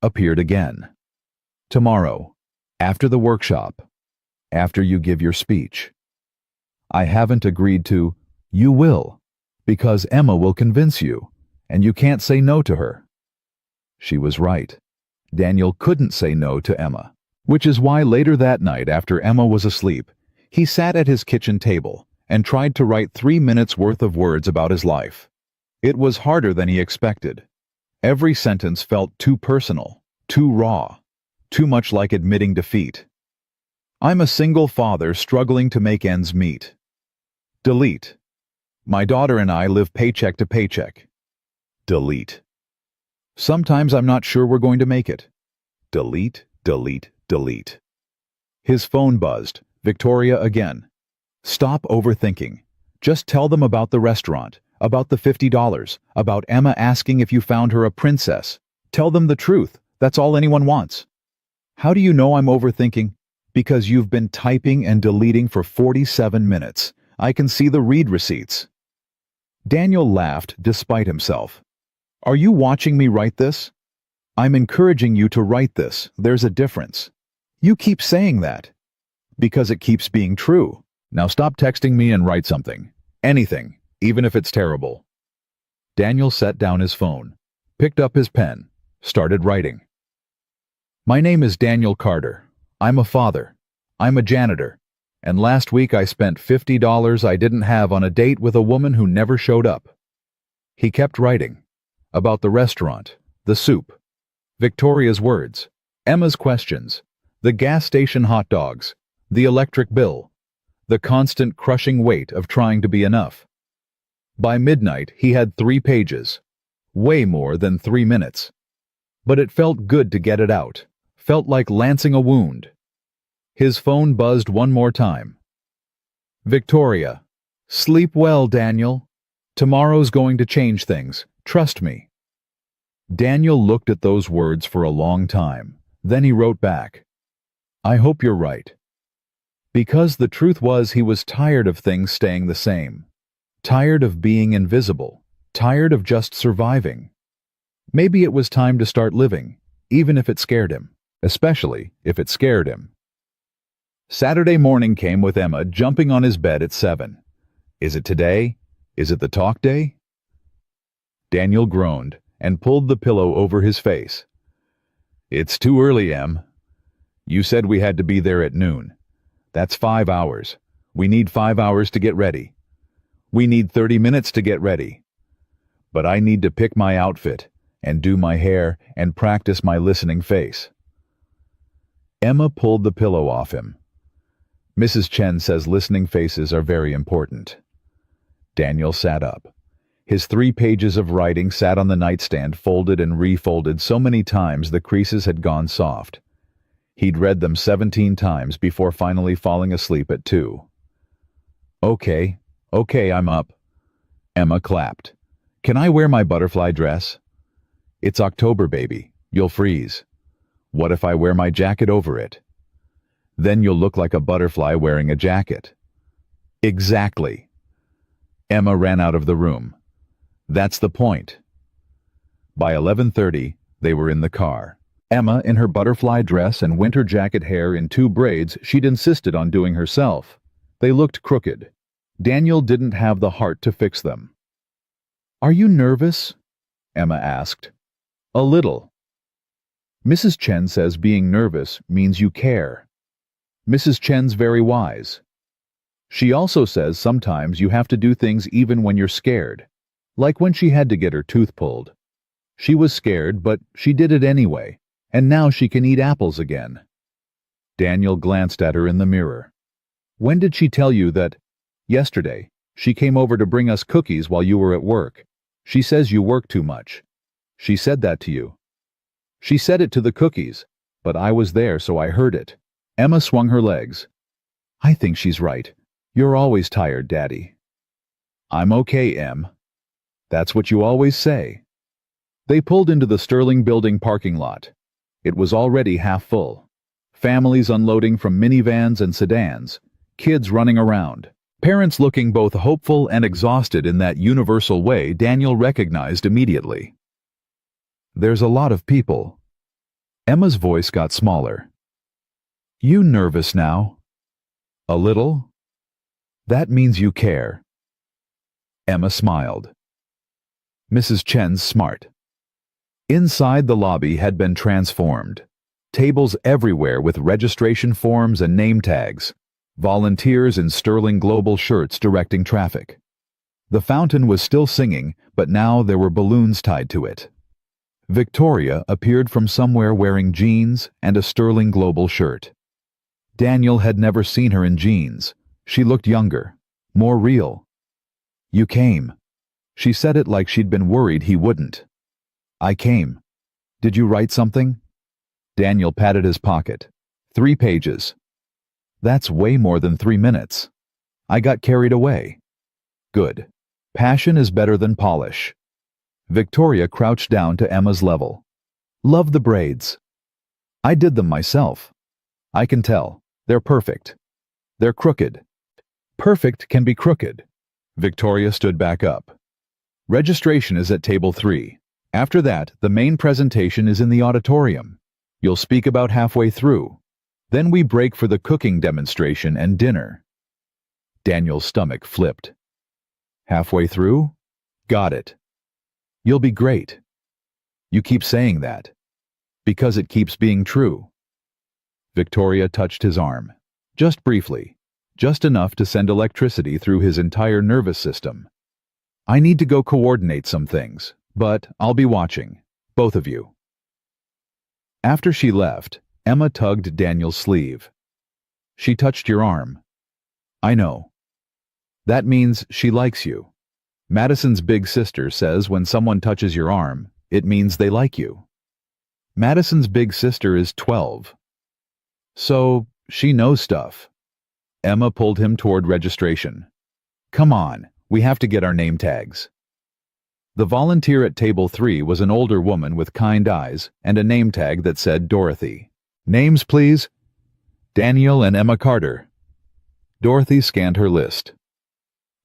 Appeared again. "Tomorrow. After the workshop. After you give your speech." "I haven't agreed to." "You will. Because Emma will convince you, and you can't say no to her." She was right. Daniel couldn't say no to Emma, which is why later that night, after Emma was asleep, he sat at his kitchen table and tried to write 3 minutes worth of words about his life. It was harder than he expected. Every sentence felt too personal, too raw, too much like admitting defeat. "I'm a single father struggling to make ends meet." Delete. "My daughter and I live paycheck to paycheck." Delete. "Sometimes I'm not sure we're going to make it." Delete, delete, delete. His phone buzzed. Victoria again. "Stop overthinking. Just tell them about the restaurant, about the $50, about Emma asking if you found her a princess. Tell them the truth. That's all anyone wants." "How do you know I'm overthinking?" "Because you've been typing and deleting for 47 minutes. I can see the read receipts." Daniel laughed despite himself. "Are you watching me write this?" "I'm encouraging you to write this. There's a difference." "You keep saying that." "Because it keeps being true. Now stop texting me and write something. Anything, even if it's terrible." Daniel set down his phone, picked up his pen, started writing. "My name is Daniel Carter. I'm a father. I'm a janitor. And last week I spent $50 I didn't have on a date with a woman who never showed up." He kept writing. About the restaurant, the soup, Victoria's words, Emma's questions, the gas station hot dogs, the electric bill, the constant crushing weight of trying to be enough. By midnight, he had 3 pages. Way more than 3 minutes. But it felt good to get it out. Felt like lancing a wound. His phone buzzed one more time. Victoria. "Sleep well, Daniel. Tomorrow's going to change things. Trust me." Daniel looked at those words for a long time. Then he wrote back, "I hope you're right." Because the truth was he was tired of things staying the same. Tired of being invisible. Tired of just surviving. Maybe it was time to start living, even if it scared him. Especially if it scared him. Saturday morning came with Emma jumping on his bed at 7. Is it today? Is it the talk day? Daniel groaned and pulled the pillow over his face. "It's too early, Em. You said we had to be there at noon. That's 5 hours. We need 5 hours to get ready. We need 30 minutes to get ready. But I need to pick my outfit and do my hair and practice my listening face." Emma pulled the pillow off him. "Mrs. Chen says listening faces are very important." Daniel sat up. His 3 pages of writing sat on the nightstand, folded and refolded so many times the creases had gone soft. He'd read them 17 times before finally falling asleep at 2. Okay, I'm up." Emma clapped. "Can I wear my butterfly dress?" "It's October, baby. You'll freeze." "What if I wear my jacket over it?" "Then you'll look like a butterfly wearing a jacket." "Exactly." Emma ran out of the room. "That's the point." By 11:30, they were in the car. Emma, in her butterfly dress and winter jacket hair in 2 braids she'd insisted on doing herself. They looked crooked. Daniel didn't have the heart to fix them. "Are you nervous?" Emma asked. "A little." "Mrs. Chen says being nervous means you care. Mrs. Chen's very wise. She also says sometimes you have to do things even when you're scared, like when she had to get her tooth pulled. She was scared, but she did it anyway, and now she can eat apples again." Daniel glanced at her in the mirror. "When did she tell you that?" "Yesterday. She came over to bring us cookies while you were at work. She says you work too much." "She said that to you?" "She said it to the cookies, but I was there so I heard it." Emma swung her legs. "I think she's right. You're always tired, Daddy." "I'm okay, Em. That's what you always say." They pulled into the Sterling Building parking lot. It was already half full. Families unloading from minivans and sedans, kids running around, parents looking both hopeful and exhausted in that universal way Daniel recognized immediately. "There's a lot of people." Emma's voice got smaller. "You nervous now?" "A little." "That means you care." Emma smiled. Mrs. Chen's smart. Inside, the lobby had been transformed. Tables everywhere with registration forms and name tags. Volunteers in Sterling Global shirts directing traffic. The fountain was still singing, but now there were balloons tied to it. Victoria appeared from somewhere wearing jeans and a Sterling Global shirt. Daniel had never seen her in jeans. She looked younger, more real. "You came." She said it like she'd been worried he wouldn't. "I came. Did you write something?" Daniel patted his pocket. 3 pages. "That's way more than 3 minutes. I got carried away." "Good. Passion is better than polish." Victoria crouched down to Emma's level. "Love the braids." "I did them myself." "I can tell. They're perfect." "They're crooked." "Perfect can be crooked." Victoria stood back up. "Registration is at table 3. After that, the main presentation is in the auditorium. You'll speak about halfway through. Then we break for the cooking demonstration and dinner." Daniel's stomach flipped. "Halfway through? Got it. You'll be great." "You keep saying that." "Because it keeps being true." Victoria touched his arm. Just briefly. Just enough to send electricity through his entire nervous system. "I need to go coordinate some things, but I'll be watching. Both of you." After she left, Emma tugged Daniel's sleeve. "She touched your arm." "I know. That means she likes you. Madison's big sister says when someone touches your arm, it means they like you. Madison's big sister is 12. So, she knows stuff." Emma pulled him toward registration. "Come on, we have to get our name tags." The volunteer at table 3 was an older woman with kind eyes and a name tag that said Dorothy. "Names, please." "Daniel and Emma Carter." Dorothy scanned her list.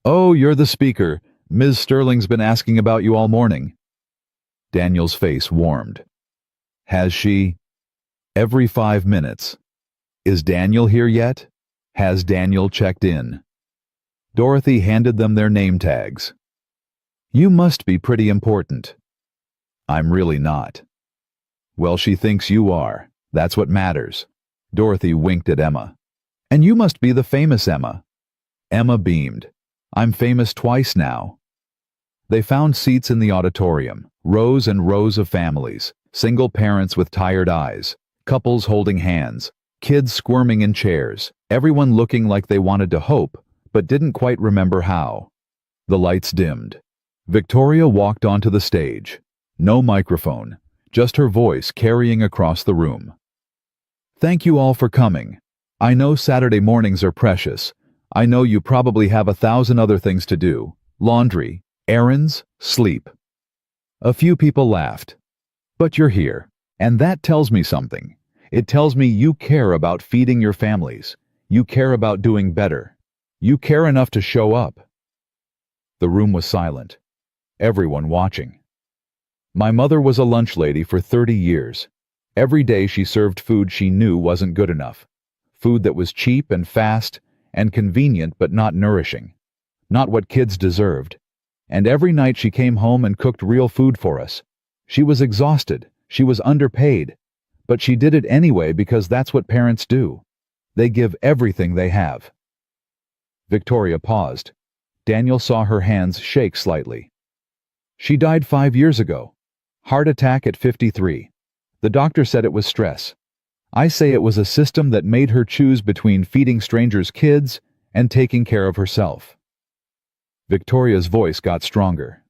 "Oh, you're the speaker. Ms. Sterling's been asking about you all morning." Daniel's face warmed. "Has she?" "Every 5 minutes." "Is Daniel here yet?" "Has Daniel checked in?" Dorothy handed them their name tags. "You must be pretty important." "I'm really not." "Well, she thinks you are. That's what matters." Dorothy winked at Emma. "And you must be the famous Emma." Emma beamed. "I'm famous twice now." They found seats in the auditorium, rows and rows of families, single parents with tired eyes, couples holding hands, kids squirming in chairs, everyone looking like they wanted to hope, but didn't quite remember how. The lights dimmed. Victoria walked onto the stage. No microphone, just her voice carrying across the room. "Thank you all for coming. I know Saturday mornings are precious. I know you probably have 1,000 other things to do. Laundry, errands, sleep." A few people laughed. "But you're here, and that tells me something. It tells me you care about feeding your families. You care about doing better. You care enough to show up." The room was silent. Everyone watching. "My mother was a lunch lady for 30 years. Every day she served food she knew wasn't good enough. Food that was cheap and fast and convenient but not nourishing. Not what kids deserved. And every night she came home and cooked real food for us. She was exhausted. She was underpaid. But she did it anyway because that's what parents do. They give everything they have. Victoria paused. Daniel saw her hands shake slightly. She died 5 years ago. Heart attack at 53. The doctor said it was stress. I say it was a system that made her choose between feeding strangers' kids and taking care of herself. Victoria's voice got stronger.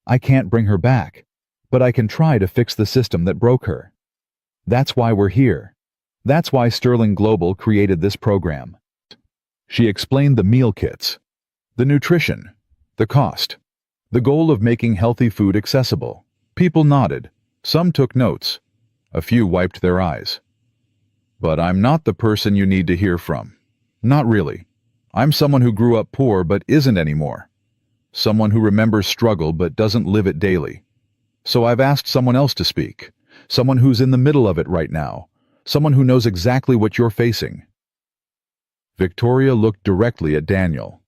I can't bring her back, but I can try to fix the system that broke her. That's why we're here. That's why Sterling Global created this program. She explained the meal kits, the nutrition, the cost, the goal of making healthy food accessible. People nodded. Some took notes. A few wiped their eyes. But I'm not the person you need to hear from. Not really. I'm someone who grew up poor but isn't anymore. Someone who remembers struggle but doesn't live it daily. So I've asked someone else to speak. Someone who's in the middle of it right now. Someone who knows exactly what you're facing. Victoria looked directly at Daniel.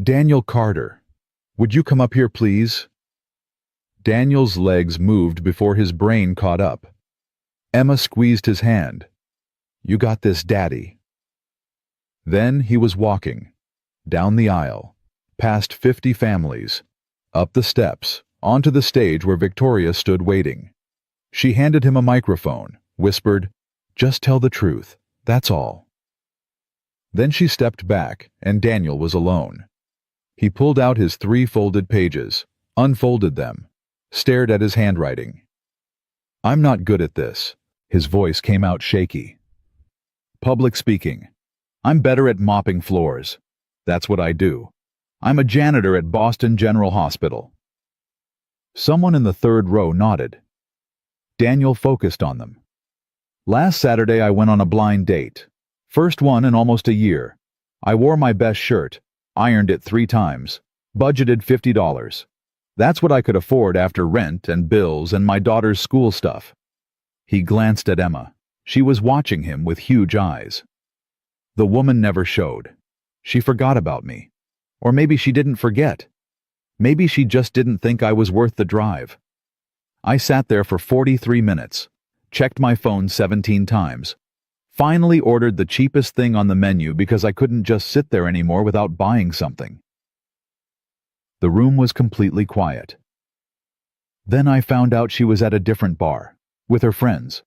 Daniel Carter, would you come up here, please? Daniel's legs moved before his brain caught up. Emma squeezed his hand. You got this, Daddy. Then he was walking. Down the aisle. Past 50 families. Up the steps. Onto the stage where Victoria stood waiting. She handed him a microphone, whispered, Just tell the truth, that's all. Then she stepped back, and Daniel was alone. He pulled out his 3 folded pages, unfolded them, stared at his handwriting. I'm not good at this. His voice came out shaky. Public speaking. I'm better at mopping floors. That's what I do. I'm a janitor at Boston General Hospital. Someone in the 3rd row nodded. Daniel focused on them. Last Saturday I went on a blind date. First one in almost a year. I wore my best shirt, ironed it 3 times, budgeted $50. That's what I could afford after rent and bills and my daughter's school stuff. He glanced at Emma. She was watching him with huge eyes. The woman never showed. She forgot about me. Or maybe she didn't forget. Maybe she just didn't think I was worth the drive. I sat there for 43 minutes, checked my phone 17 times, finally ordered the cheapest thing on the menu because I couldn't just sit there anymore without buying something. The room was completely quiet. Then I found out she was at a different bar, with her friends,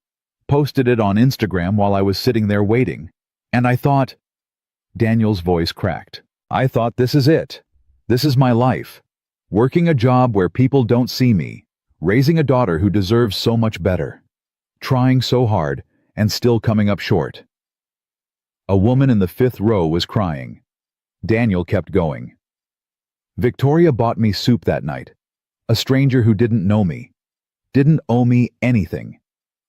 posted it on Instagram while I was sitting there waiting, and I thought, Daniel's voice cracked. I thought, this is it. This is my life. Working a job where people don't see me, raising a daughter who deserves so much better, trying so hard and still coming up short. A woman in the 5th row was crying. Daniel kept going. Victoria bought me soup that night. A stranger who didn't know me, didn't owe me anything.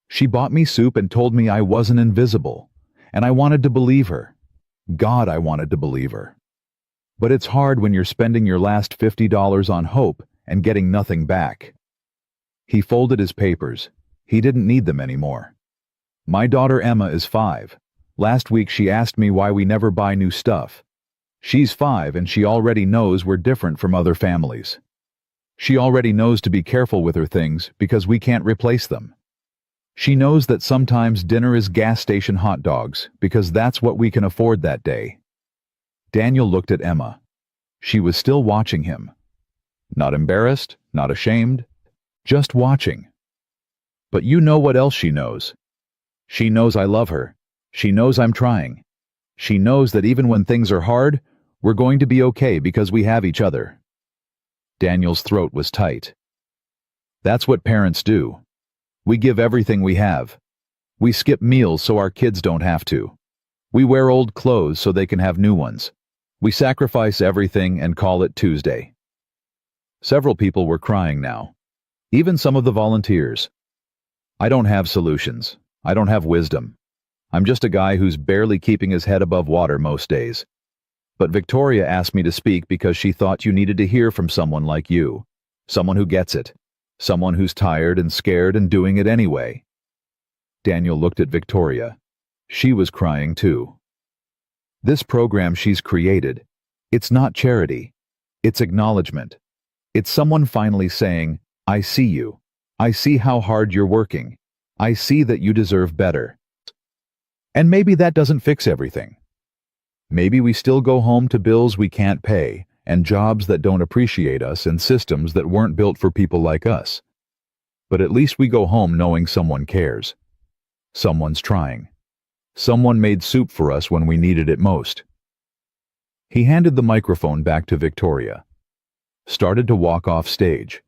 She bought me soup and told me I wasn't invisible, and I wanted to believe her. God, I wanted to believe her. But it's hard when you're spending your last $50 on hope and getting nothing back. He folded his papers. He didn't need them anymore. My daughter Emma is 5. Last week she asked me why we never buy new stuff. She's 5 and she already knows we're different from other families. She already knows to be careful with her things because we can't replace them. She knows that sometimes dinner is gas station hot dogs because that's what we can afford that day. Daniel looked at Emma. She was still watching him. Not embarrassed, not ashamed, just watching. But you know what else she knows. She knows I love her. She knows I'm trying. She knows that even when things are hard, we're going to be okay because we have each other. Daniel's throat was tight. That's what parents do. We give everything we have. We skip meals so our kids don't have to. We wear old clothes so they can have new ones. We sacrifice everything and call it Tuesday. Several people were crying now. Even some of the volunteers. I don't have solutions. I don't have wisdom. I'm just a guy who's barely keeping his head above water most days. But Victoria asked me to speak because she thought you needed to hear from someone like you. Someone who gets it. Someone who's tired and scared and doing it anyway. Daniel looked at Victoria. She was crying too. This program she's created, it's not charity. It's acknowledgement. It's someone finally saying, I see you. I see how hard you're working. I see that you deserve better. And maybe that doesn't fix everything. Maybe we still go home to bills we can't pay, and jobs that don't appreciate us, and systems that weren't built for people like us. But at least we go home knowing someone cares. Someone's trying. Someone made soup for us when we needed it most. He handed the microphone back to Victoria. Started to walk off stage.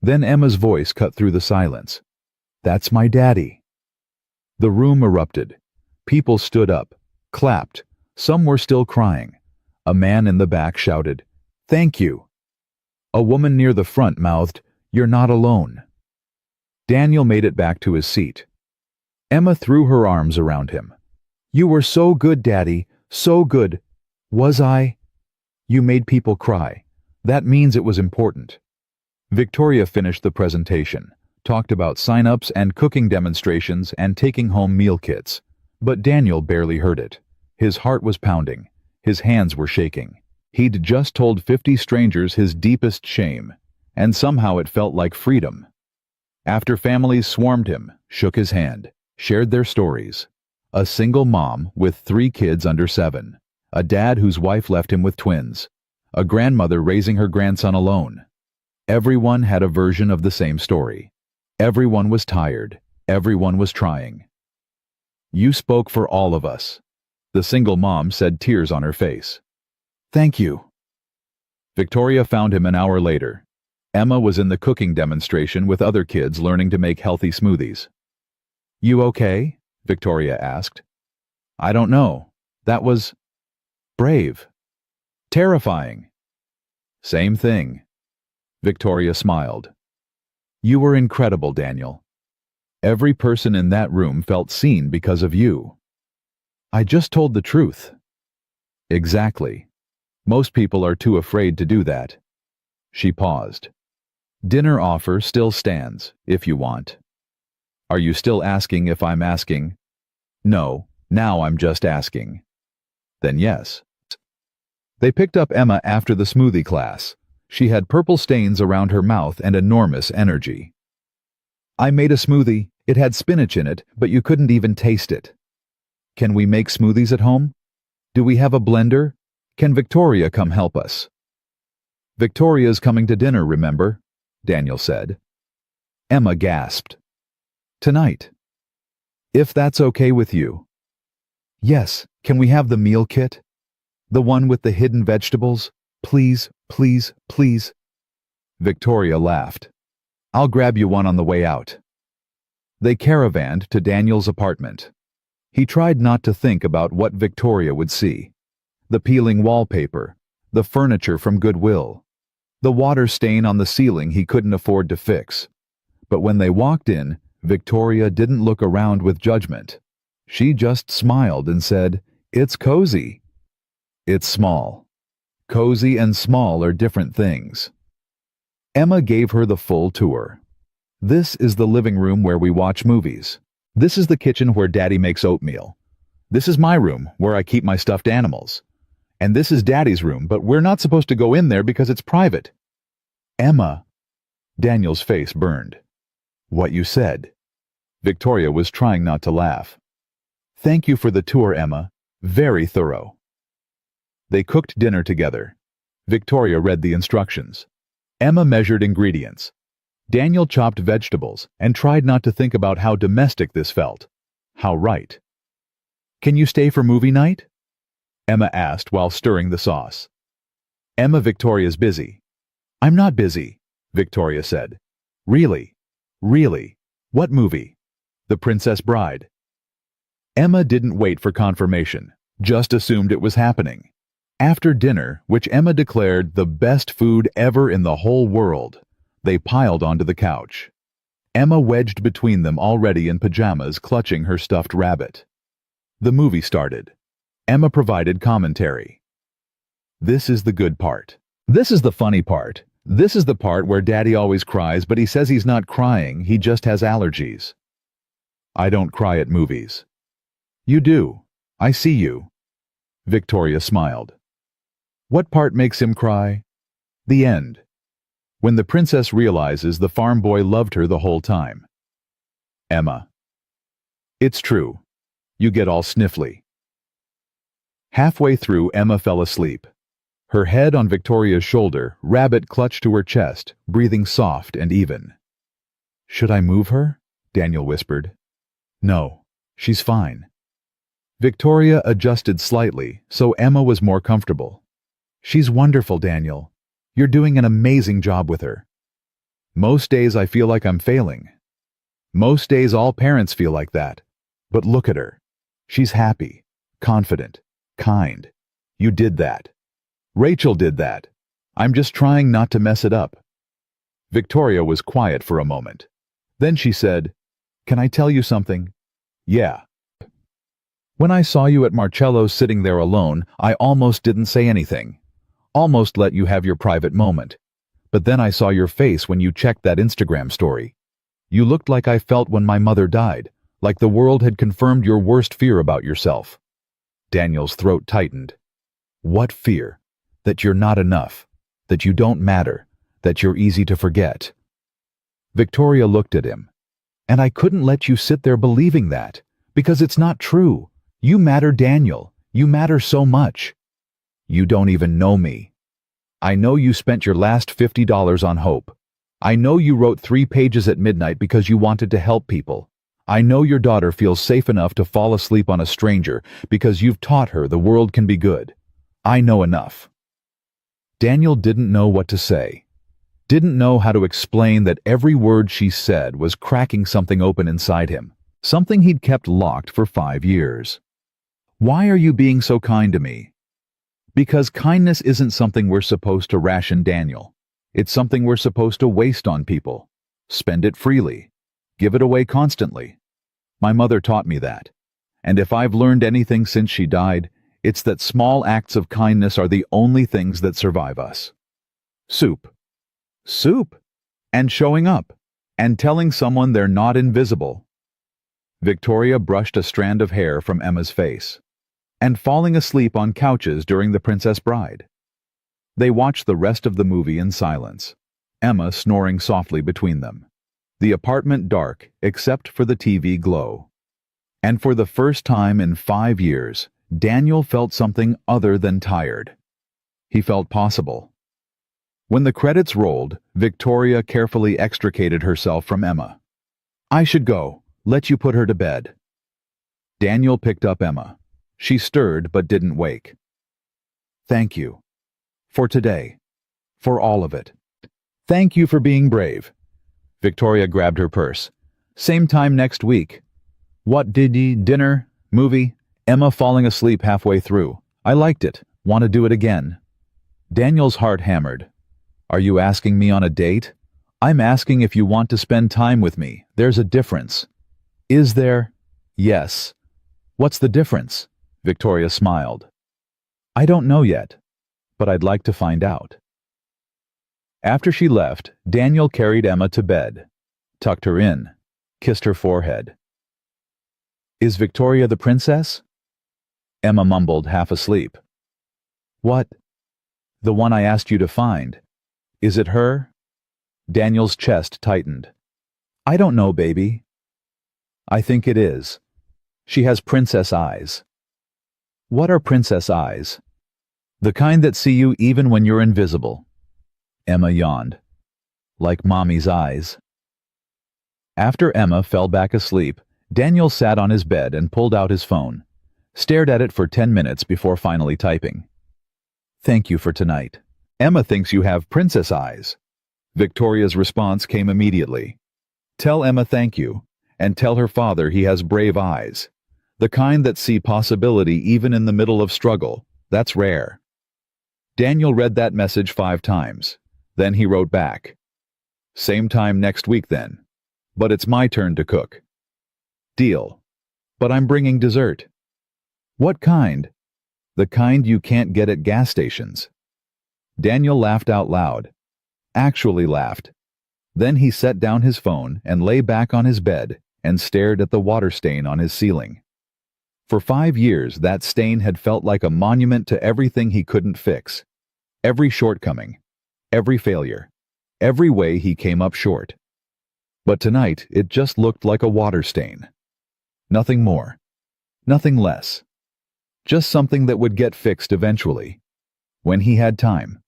Then Emma's voice cut through the silence. That's my daddy. The room erupted. People stood up, clapped. Some were still crying. A man in the back shouted, "Thank you." A woman near the front mouthed, "You're not alone." Daniel made it back to his seat. Emma threw her arms around him. "You were so good, Daddy, so good." "Was I?" "You made people cry. That means it was important." Victoria finished the presentation, talked about sign-ups and cooking demonstrations and taking home meal kits. But Daniel barely heard it. His heart was pounding. His hands were shaking. He'd just told 50 strangers his deepest shame, and somehow it felt like freedom. After families swarmed him, shook his hand, shared their stories. A single mom with 3 kids under 7. A dad whose wife left him with twins. A grandmother raising her grandson alone. Everyone had a version of the same story. Everyone was tired. Everyone was trying. "You spoke for all of us," the single mom said, tears on her face. "Thank you." Victoria found him an hour later. Emma was in the cooking demonstration with other kids learning to make healthy smoothies. "You okay?" Victoria asked. "I don't know. That was brave. Terrifying." "Same thing." Victoria smiled. "You were incredible, Daniel. Every person in that room felt seen because of you." "I just told the truth." "Exactly. Most people are too afraid to do that." She paused. "Dinner offer still stands, if you want." "Are you still asking if I'm asking?" "No, now I'm just asking." "Then yes." They picked up Emma after the smoothie class. She had purple stains around her mouth and enormous energy. "I made a smoothie. It had spinach in it, but you couldn't even taste it." "Can we make smoothies at home? Do we have a blender? Can Victoria come help us?" "Victoria's coming to dinner, remember?" Daniel said. Emma gasped. "Tonight. If that's okay with you." "Yes, can we have the meal kit? The one with the hidden vegetables? Please, please, please." Victoria laughed. "I'll grab you one on the way out." They caravanned to Daniel's apartment. He tried not to think about what Victoria would see. The peeling wallpaper, the furniture from Goodwill, the water stain on the ceiling he couldn't afford to fix. But when they walked in, Victoria didn't look around with judgment. She just smiled and said, "It's cozy." "It's small." Cozy and small are different things. Emma gave her the full tour. "This is the living room where we watch movies. This is the kitchen where Daddy makes oatmeal. This is my room where I keep my stuffed animals. And this is Daddy's room, but we're not supposed to go in there because it's private." "Emma." Daniel's face burned. "What you said." Victoria was trying not to laugh. "Thank you for the tour, Emma. Very thorough." They cooked dinner together. Victoria read the instructions. Emma measured ingredients. Daniel chopped vegetables and tried not to think about how domestic this felt. How right. "Can you stay for movie night?" Emma asked while stirring the sauce. Victoria's busy." "I'm not busy," Victoria said. "Really? Really? What movie?" "The Princess Bride." Emma didn't wait for confirmation, just assumed it was happening. After dinner, which Emma declared the best food ever in the whole world, they piled onto the couch. Emma wedged between them already in pajamas, clutching her stuffed rabbit. The movie started. Emma provided commentary. "This is the good part. This is the funny part. This is the part where Daddy always cries, but he says he's not crying, he just has allergies." I don't cry at movies. You do. I see you. Victoria smiled. What part makes him cry? The end. When the princess realizes the farm boy loved her the whole time. Emma. It's true. You get all sniffly. Halfway through, Emma fell asleep. Her head on Victoria's shoulder, Rabbit clutched to her chest, breathing soft and even. Should I move her? Daniel whispered. No, she's fine. Victoria adjusted slightly, so Emma was more comfortable. She's wonderful, Daniel. You're doing an amazing job with her. Most days I feel like I'm failing. Most days all parents feel like that. But look at her. She's happy, confident, kind. You did that. Rachel did that. I'm just trying not to mess it up. Victoria was quiet for a moment. Then she said, Can I tell you something? Yeah. When I saw you at Marcello's sitting there alone, I almost didn't say anything. Almost let you have your private moment. But then I saw your face when you checked that Instagram story. You looked like I felt when my mother died, like the world had confirmed your worst fear about yourself. Daniel's throat tightened. What fear? That you're not enough, that you don't matter, that you're easy to forget. Victoria looked at him. And I couldn't let you sit there believing that, because it's not true. You matter, Daniel. You matter so much. You don't even know me. I know you spent your last $50 on hope. I know you wrote 3 pages at midnight because you wanted to help people. I know your daughter feels safe enough to fall asleep on a stranger because you've taught her the world can be good. I know enough. Daniel didn't know what to say. Didn't know how to explain that every word she said was cracking something open inside him, something he'd kept locked for 5 years. Why are you being so kind to me? Because kindness isn't something we're supposed to ration, Daniel. It's something we're supposed to waste on people. Spend it freely. Give it away constantly. My mother taught me that. And if I've learned anything since she died, it's that small acts of kindness are the only things that survive us. Soup. Soup. And showing up. And telling someone they're not invisible. Victoria brushed a strand of hair from Emma's face. And falling asleep on couches during The Princess Bride. They watched the rest of the movie in silence, Emma snoring softly between them. The apartment dark except for the TV glow. And for the first time in 5 years, Daniel felt something other than tired. He felt possible. When the credits rolled, Victoria carefully extricated herself from Emma. I should go. Let you put her to bed. Daniel picked up Emma. She stirred but didn't wake. Thank you. For today. For all of it. Thank you for being brave. Victoria grabbed her purse. Same time next week. What did ye? Dinner? Movie? Emma falling asleep halfway through. I liked it. Want to do it again. Daniel's heart hammered. Are you asking me on a date? I'm asking if you want to spend time with me. There's a difference. Is there? Yes. What's the difference? Victoria smiled. I don't know yet, but I'd like to find out. After she left, Daniel carried Emma to bed, tucked her in, kissed her forehead. Is Victoria the princess? Emma mumbled, half asleep. What? The one I asked you to find. Is it her? Daniel's chest tightened. I don't know, baby. I think it is. She has princess eyes. What are princess eyes? The kind that see you even when you're invisible. Emma yawned. Like mommy's eyes. After Emma fell back asleep, Daniel sat on his bed and pulled out his phone, stared at it for 10 minutes before finally typing. Thank you for tonight. Emma thinks you have princess eyes. Victoria's response came immediately. Tell Emma thank you, and tell her father he has brave eyes. The kind that see possibility even in the middle of struggle. That's rare. Daniel read that message 5 times. Then he wrote back. Same time next week then. But it's my turn to cook. Deal. But I'm bringing dessert. What kind? The kind you can't get at gas stations. Daniel laughed out loud. Actually laughed. Then he set down his phone and lay back on his bed and stared at the water stain on his ceiling. For 5 years, that stain had felt like a monument to everything he couldn't fix. Every shortcoming, every failure, every way he came up short. But tonight, it just looked like a water stain. Nothing more. Nothing less. Just something that would get fixed eventually. When he had time.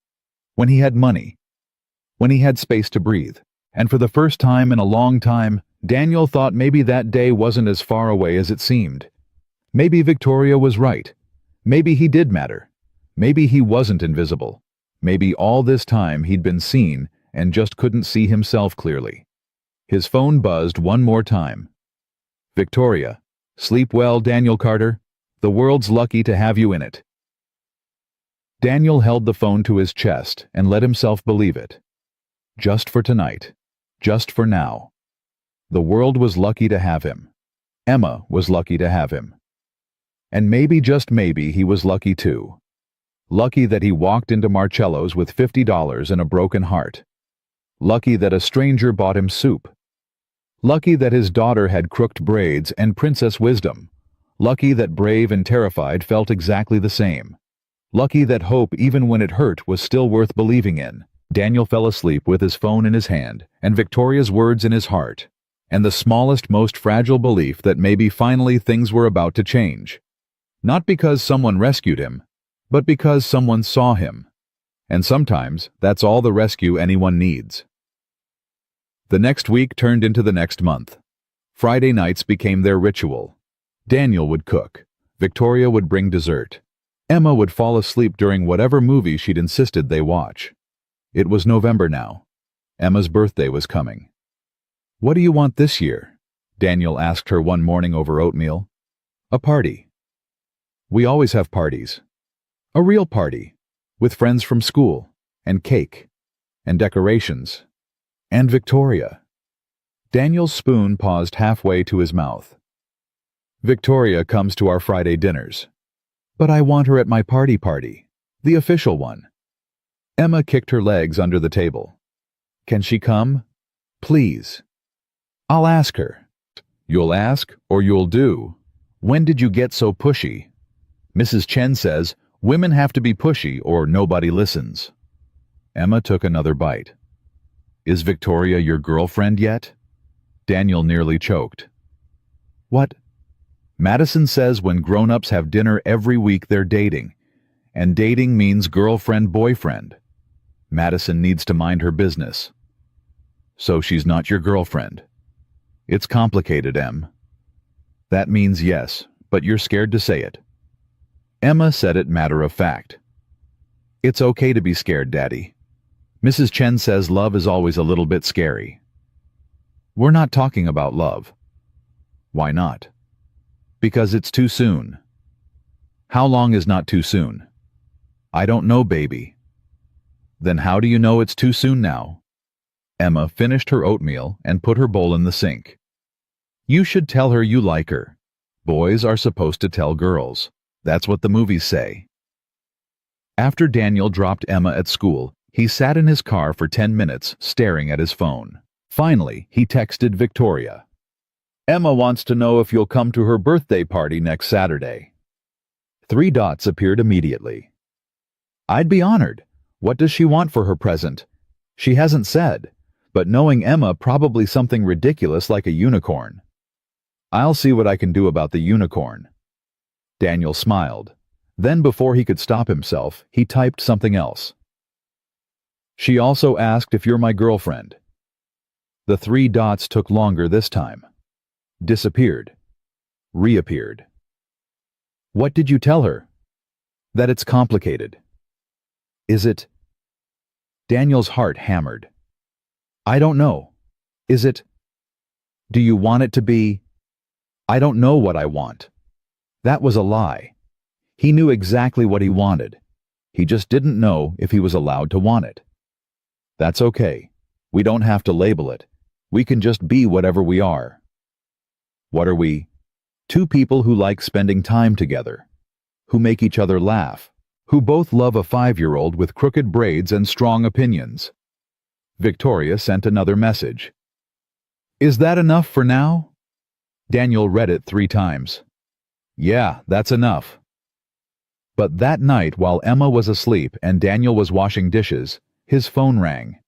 When he had money. When he had space to breathe. And for the first time in a long time, Daniel thought maybe that day wasn't as far away as it seemed. Maybe Victoria was right. Maybe he did matter. Maybe he wasn't invisible. Maybe all this time he'd been seen and just couldn't see himself clearly. His phone buzzed one more time. Victoria. Sleep well, Daniel Carter. The world's lucky to have you in it. Daniel held the phone to his chest and let himself believe it. Just for tonight. Just for now. The world was lucky to have him. Emma was lucky to have him. And maybe, just maybe, he was lucky too. Lucky that he walked into Marcello's with $50 and a broken heart. Lucky that a stranger bought him soup. Lucky that his daughter had crooked braids and princess wisdom. Lucky that brave and terrified felt exactly the same. Lucky that hope, even when it hurt, was still worth believing in. Daniel fell asleep with his phone in his hand and Victoria's words in his heart, and the smallest, most fragile belief that maybe finally things were about to change. Not because someone rescued him, but because someone saw him. And sometimes that's all the rescue anyone needs. The next week turned into the next month. Friday nights became their ritual. Daniel would cook. Victoria would bring dessert. Emma would fall asleep during whatever movie she'd insisted they watch. It was November now. Emma's birthday was coming. "What do you want this year?" Daniel asked her one morning over oatmeal. "A party." "We always have parties." "A real party, with friends from school, and cake, and decorations, and Victoria." Daniel's spoon paused halfway to his mouth. "Victoria comes to our Friday dinners." "But I want her at my party, the official one." Emma kicked her legs under the table. "Can she come? Please." "I'll ask her." "You'll ask, or you'll do. When did you get so pushy? Mrs. Chen says, women have to be pushy or nobody listens." Emma took another bite. "Is Victoria your girlfriend yet?" Daniel nearly choked. "What?" "Madison says when grown-ups have dinner every week they're dating. And dating means girlfriend-boyfriend. Madison needs to mind her business." "So she's not your girlfriend?" "It's complicated, Em." "That means yes, but you're scared to say it." Emma said it matter of fact. "It's okay to be scared, Daddy. Mrs. Chen says love is always a little bit scary." "We're not talking about love." "Why not?" "Because it's too soon." "How long is not too soon?" "I don't know, baby." "Then how do you know it's too soon now?" Emma finished her oatmeal and put her bowl in the sink. "You should tell her you like her. Boys are supposed to tell girls. That's what the movies say." After Daniel dropped Emma at school, he sat in his car for 10 minutes staring at his phone. Finally, he texted Victoria. "Emma wants to know if you'll come to her birthday party next Saturday." 3 dots appeared immediately. "I'd be honored. What does she want for her present?" "She hasn't said, but knowing Emma, probably something ridiculous like a unicorn." "I'll see what I can do about the unicorn." Daniel smiled. Then, before he could stop himself, he typed something else. "She also asked if you're my girlfriend." The 3 dots took longer this time. Disappeared. Reappeared. "What did you tell her?" "That it's complicated." "Is it?" Daniel's heart hammered. "I don't know. Is it? Do you want it to be?" "I don't know what I want." That was a lie. He knew exactly what he wanted. He just didn't know if he was allowed to want it. "That's okay. We don't have to label it. We can just be whatever we are." "What are we?" "2 people who like spending time together. Who make each other laugh. Who both love a 5-year-old with crooked braids and strong opinions." Victoria sent another message. "Is that enough for now?" Daniel read it 3 times. Yeah, that's enough. But that night, while Emma was asleep and Daniel was washing dishes, his phone rang.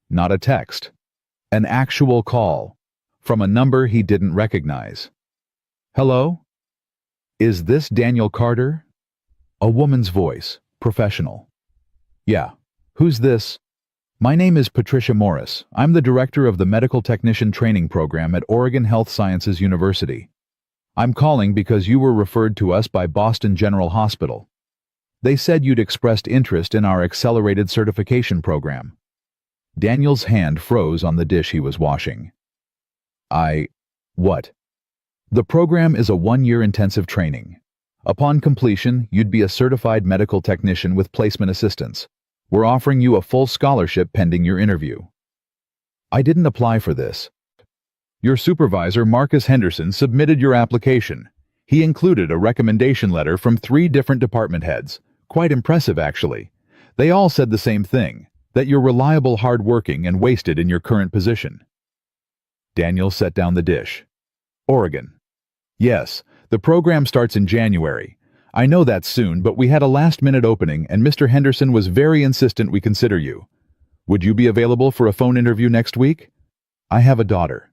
Not a text. An actual call. From a number he didn't recognize. Hello? Is this Daniel Carter? A woman's voice, professional. Yeah. Who's this? My name is Patricia Morris. I'm the director of the Medical Technician Training Program at Oregon Health Sciences University. I'm calling because you were referred to us by Boston General Hospital. They said you'd expressed interest in our accelerated certification program. Daniel's hand froze on the dish he was washing. What? The program is a 1-year intensive training. Upon completion, you'd be a certified medical technician with placement assistance. We're offering you a full scholarship pending your interview. I didn't apply for this. Your supervisor, Marcus Henderson, submitted your application. He included a recommendation letter from 3 different department heads. Quite impressive, actually. They all said the same thing, that you're reliable, hard-working, and wasted in your current position. Daniel set down the dish. Oregon. Yes, the program starts in January. I know that's soon, but we had a last-minute opening, and Mr. Henderson was very insistent we consider you. Would you be available for a phone interview next week? I have a daughter.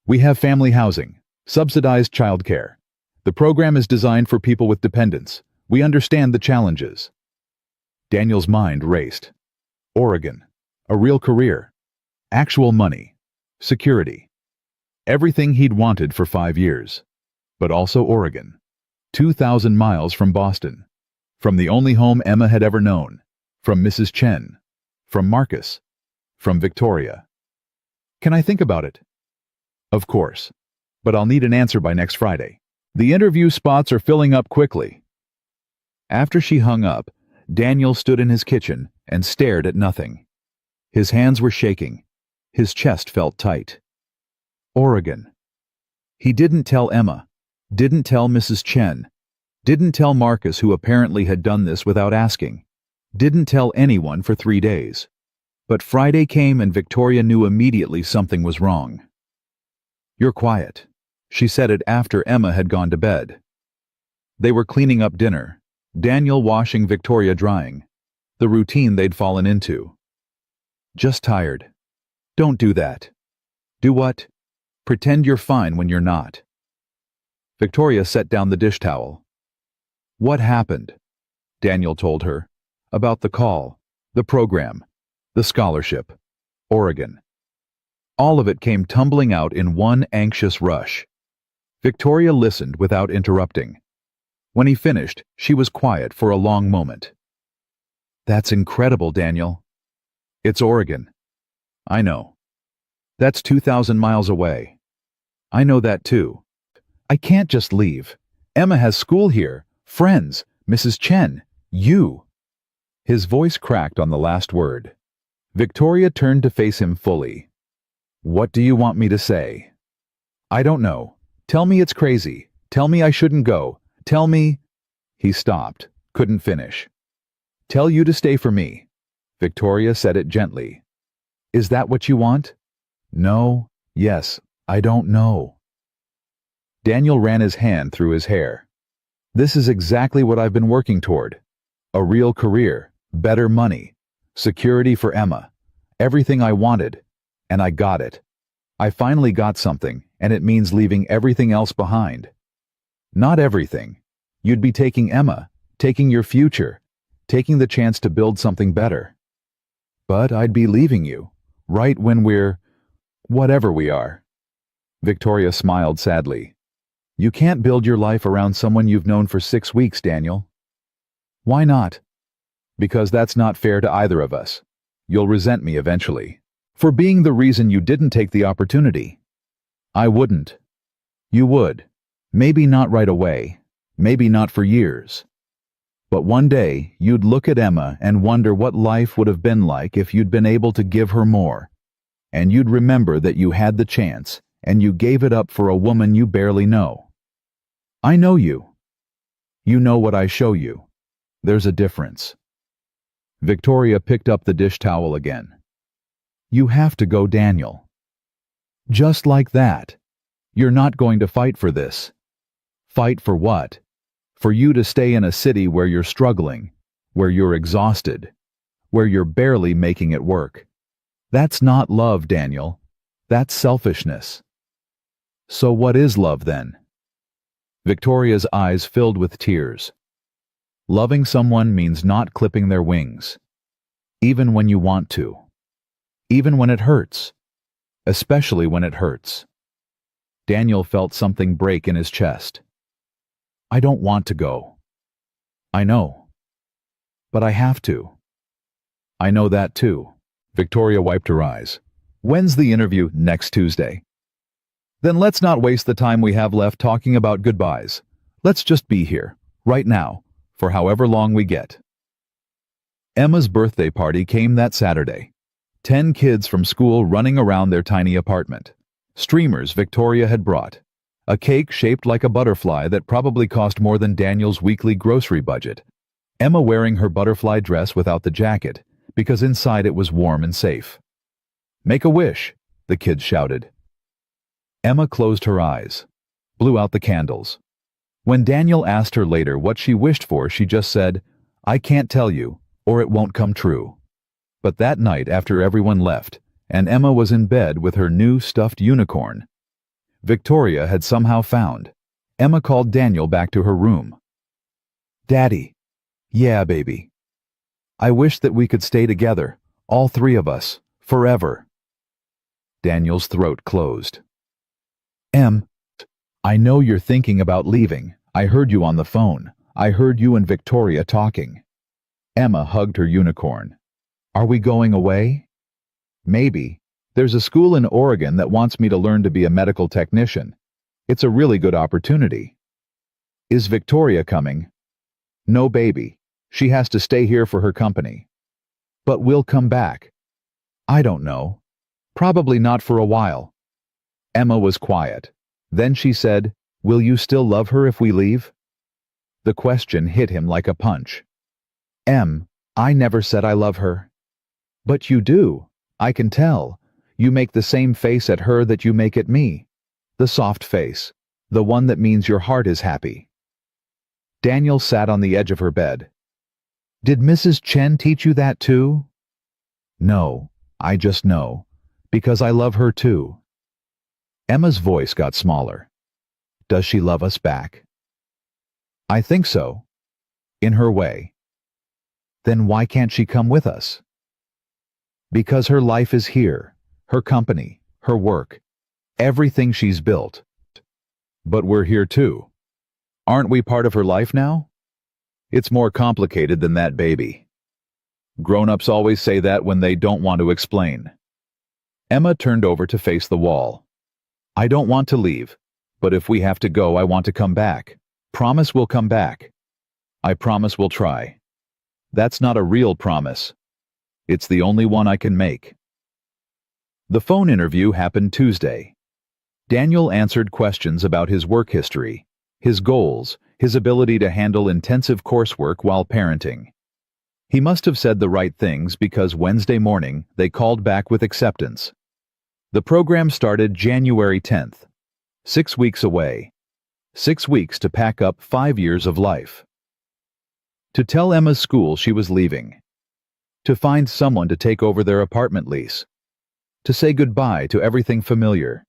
We have family housing, subsidized childcare. The program is designed for people with dependents. We understand the challenges. Daniel's mind raced. Oregon. A real career. Actual money. Security. Everything he'd wanted for 5 years. But also Oregon. 2,000 miles from Boston. From the only home Emma had ever known. From Mrs. Chen. From Marcus. From Victoria. Can I think about it? Of course. But I'll need an answer by next Friday. The interview spots are filling up quickly. After she hung up, Daniel stood in his kitchen and stared at nothing. His hands were shaking. His chest felt tight. Oregon. He didn't tell Emma. Didn't tell Mrs. Chen. Didn't tell Marcus, who apparently had done this without asking. Didn't tell anyone for 3 days. But Friday came and Victoria knew immediately something was wrong. You're quiet. She said it after Emma had gone to bed. They were cleaning up dinner. Daniel washing, Victoria drying. The routine they'd fallen into. Just tired. Don't do that. Do what? Pretend you're fine when you're not. Victoria set down the dish towel. What happened? Daniel told her. About the call, the program, the scholarship, Oregon. All of it came tumbling out in one anxious rush. Victoria listened without interrupting. When he finished, she was quiet for a long moment. That's incredible, Daniel. It's Oregon. I know. That's 2,000 miles away. I know that too. I can't just leave. Emma has school here, friends, Mrs. Chen, you. His voice cracked on the last word. Victoria turned to face him fully. What do you want me to say? I don't know. Tell me it's crazy. Tell me I shouldn't go. Tell me... He stopped, couldn't finish. Tell you to stay for me. Victoria said it gently. Is that what you want? No, yes, I don't know. Daniel ran his hand through his hair. This is exactly what I've been working toward. A real career, better money, security for Emma, everything I wanted, and I got it. I finally got something, and it means leaving everything else behind. Not everything. You'd be taking Emma, taking your future, taking the chance to build something better. But I'd be leaving you, right when we're... whatever we are. Victoria smiled sadly. You can't build your life around someone you've known for 6 weeks, Daniel. Why not? Because that's not fair to either of us. You'll resent me eventually. For being the reason you didn't take the opportunity. I wouldn't. You would. Maybe not right away. Maybe not for years. But one day, you'd look at Emma and wonder what life would have been like if you'd been able to give her more. And you'd remember that you had the chance, and you gave it up for a woman you barely know. I know you. You know what I show you. There's a difference. Victoria picked up the dish towel again. You have to go, Daniel. Just like that. You're not going to fight for this. Fight for what? For you to stay in a city where you're struggling, where you're exhausted, where you're barely making it work. That's not love, Daniel. That's selfishness. So what is love then? Victoria's eyes filled with tears. Loving someone means not clipping their wings, even when you want to, even when it hurts, especially when it hurts. Daniel felt something break in his chest. I don't want to go. I know. But I have to. I know that too. Victoria wiped her eyes. When's the interview? Next Tuesday. Then let's not waste the time we have left talking about goodbyes. Let's just be here, right now, for however long we get. Emma's birthday party came that Saturday. 10 kids from school running around their tiny apartment. Streamers Victoria had brought. A cake shaped like a butterfly that probably cost more than Daniel's weekly grocery budget. Emma wearing her butterfly dress without the jacket, because inside it was warm and safe. Make a wish, the kids shouted. Emma closed her eyes, blew out the candles. When Daniel asked her later what she wished for, she just said, I can't tell you, or it won't come true. But that night after everyone left, and Emma was in bed with her new stuffed unicorn, Victoria had somehow found. Emma called Daniel back to her room. Daddy. Yeah, baby. I wish that we could stay together, all three of us, forever. Daniel's throat closed. I know you're thinking about leaving. I heard you on the phone. I heard you and Victoria talking. Emma hugged her unicorn. Are we going away? Maybe. There's a school in Oregon that wants me to learn to be a medical technician. It's a really good opportunity. Is Victoria coming? No, baby. She has to stay here for her company. But we'll come back. I don't know. Probably not for a while. Emma was quiet. Then she said, Will you still love her if we leave? The question hit him like a punch. I never said I love her. But you do. I can tell. You make the same face at her that you make at me. The soft face. The one that means your heart is happy. Daniel sat on the edge of her bed. Did Mrs. Chen teach you that too? No, I just know. Because I love her too. Emma's voice got smaller. Does she love us back? I think so. In her way. Then why can't she come with us? Because her life is here, her company, her work, everything she's built. But we're here too. Aren't we part of her life now? It's more complicated than that, baby. Grown-ups always say that when they don't want to explain. Emma turned over to face the wall. I don't want to leave, but if we have to go, I want to come back. Promise we'll come back. I promise we'll try. That's not a real promise. It's the only one I can make. The phone interview happened Tuesday. Daniel answered questions about his work history, his goals, his ability to handle intensive coursework while parenting. He must have said the right things because Wednesday morning they called back with acceptance. The program started January 10th. 6 weeks away. 6 weeks to pack up 5 years of life. To tell Emma's school she was leaving. To find someone to take over their apartment lease. To say goodbye to everything familiar.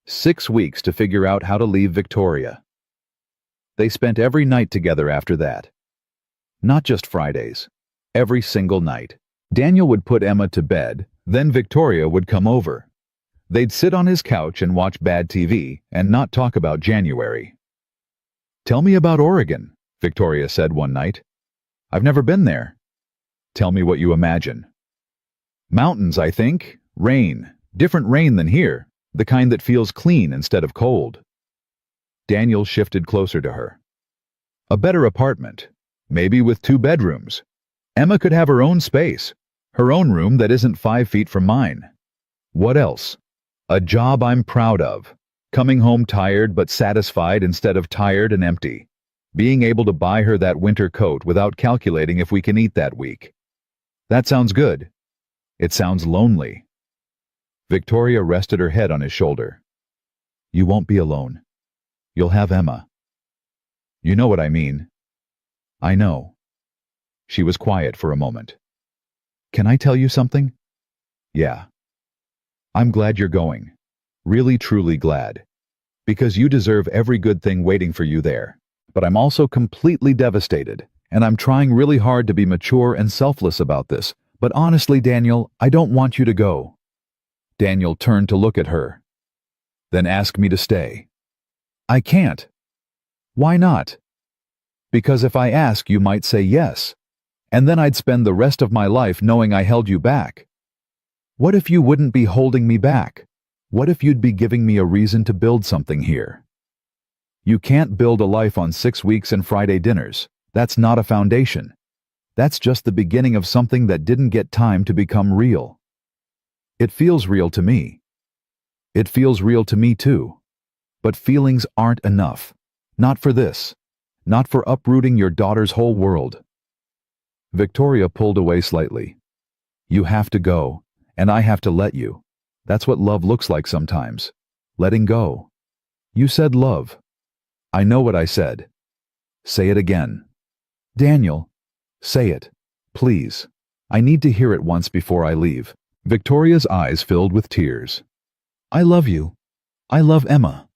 6 weeks to figure out how to leave Victoria. They spent every night together after that. Not just Fridays. Every single night. Daniel would put Emma to bed, then Victoria would come over. They'd sit on his couch and watch bad TV and not talk about January. Tell me about Oregon, Victoria said one night. I've never been there. Tell me what you imagine. Mountains, I think. Rain. Different rain than here. The kind that feels clean instead of cold. Daniel shifted closer to her. A better apartment. Maybe with 2 bedrooms. Emma could have her own space. Her own room that isn't 5 feet from mine. What else? A job I'm proud of. Coming home tired but satisfied instead of tired and empty. Being able to buy her that winter coat without calculating if we can eat that week. That sounds good. It sounds lonely. Victoria rested her head on his shoulder. You won't be alone. You'll have Emma. You know what I mean. I know. She was quiet for a moment. Can I tell you something? Yeah. I'm glad you're going. Really, truly glad. Because you deserve every good thing waiting for you there. But I'm also completely devastated, and I'm trying really hard to be mature and selfless about this. But honestly, Daniel, I don't want you to go. Daniel turned to look at her. Then ask me to stay. I can't. Why not? Because if I ask, you might say yes. And then I'd spend the rest of my life knowing I held you back. What if you wouldn't be holding me back? What if you'd be giving me a reason to build something here? You can't build a life on 6 weeks and Friday dinners. That's not a foundation. That's just the beginning of something that didn't get time to become real. It feels real to me. It feels real to me too. But feelings aren't enough. Not for this. Not for uprooting your daughter's whole world. Victoria pulled away slightly. You have to go, and I have to let you. That's what love looks like sometimes. Letting go. You said love. I know what I said. Say it again. Daniel, say it. Please. I need to hear it once before I leave. Victoria's eyes filled with tears. I love you. I love Emma.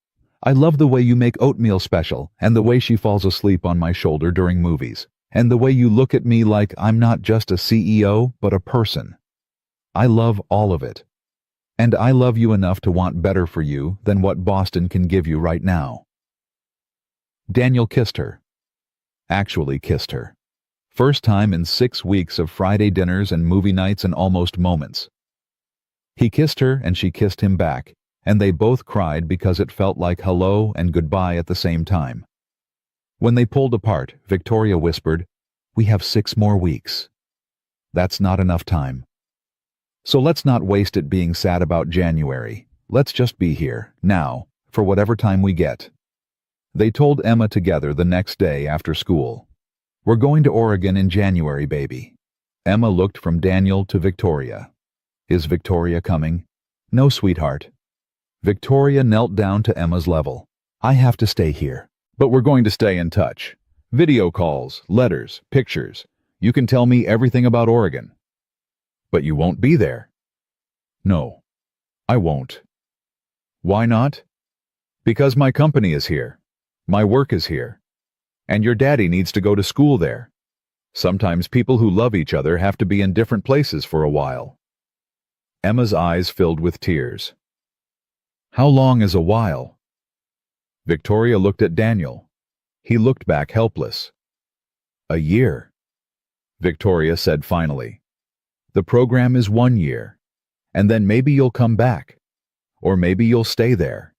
I love the way you make oatmeal special, and the way she falls asleep on my shoulder during movies, and the way you look at me like I'm not just a CEO, but a person. I love all of it. And I love you enough to want better for you than what Boston can give you right now. Daniel kissed her. Actually kissed her. First time in 6 weeks of Friday dinners and movie nights and almost moments. He kissed her and she kissed him back, and they both cried because it felt like hello and goodbye at the same time. When they pulled apart, Victoria whispered, "We have 6 more weeks. That's not enough time. So let's not waste it being sad about January. Let's just be here, now, for whatever time we get." They told Emma together the next day after school. We're going to Oregon in January, baby. Emma looked from Daniel to Victoria. Is Victoria coming? No, sweetheart. Victoria knelt down to Emma's level. I have to stay here. But we're going to stay in touch. Video calls, letters, pictures. You can tell me everything about Oregon. But you won't be there. No, I won't. Why not? Because my company is here. My work is here. And your daddy needs to go to school there. Sometimes people who love each other have to be in different places for a while. Emma's eyes filled with tears. How long is a while? Victoria looked at Daniel. He looked back helpless. A year. Victoria said finally. The program is 1 year. And then maybe you'll come back. Or maybe you'll stay there.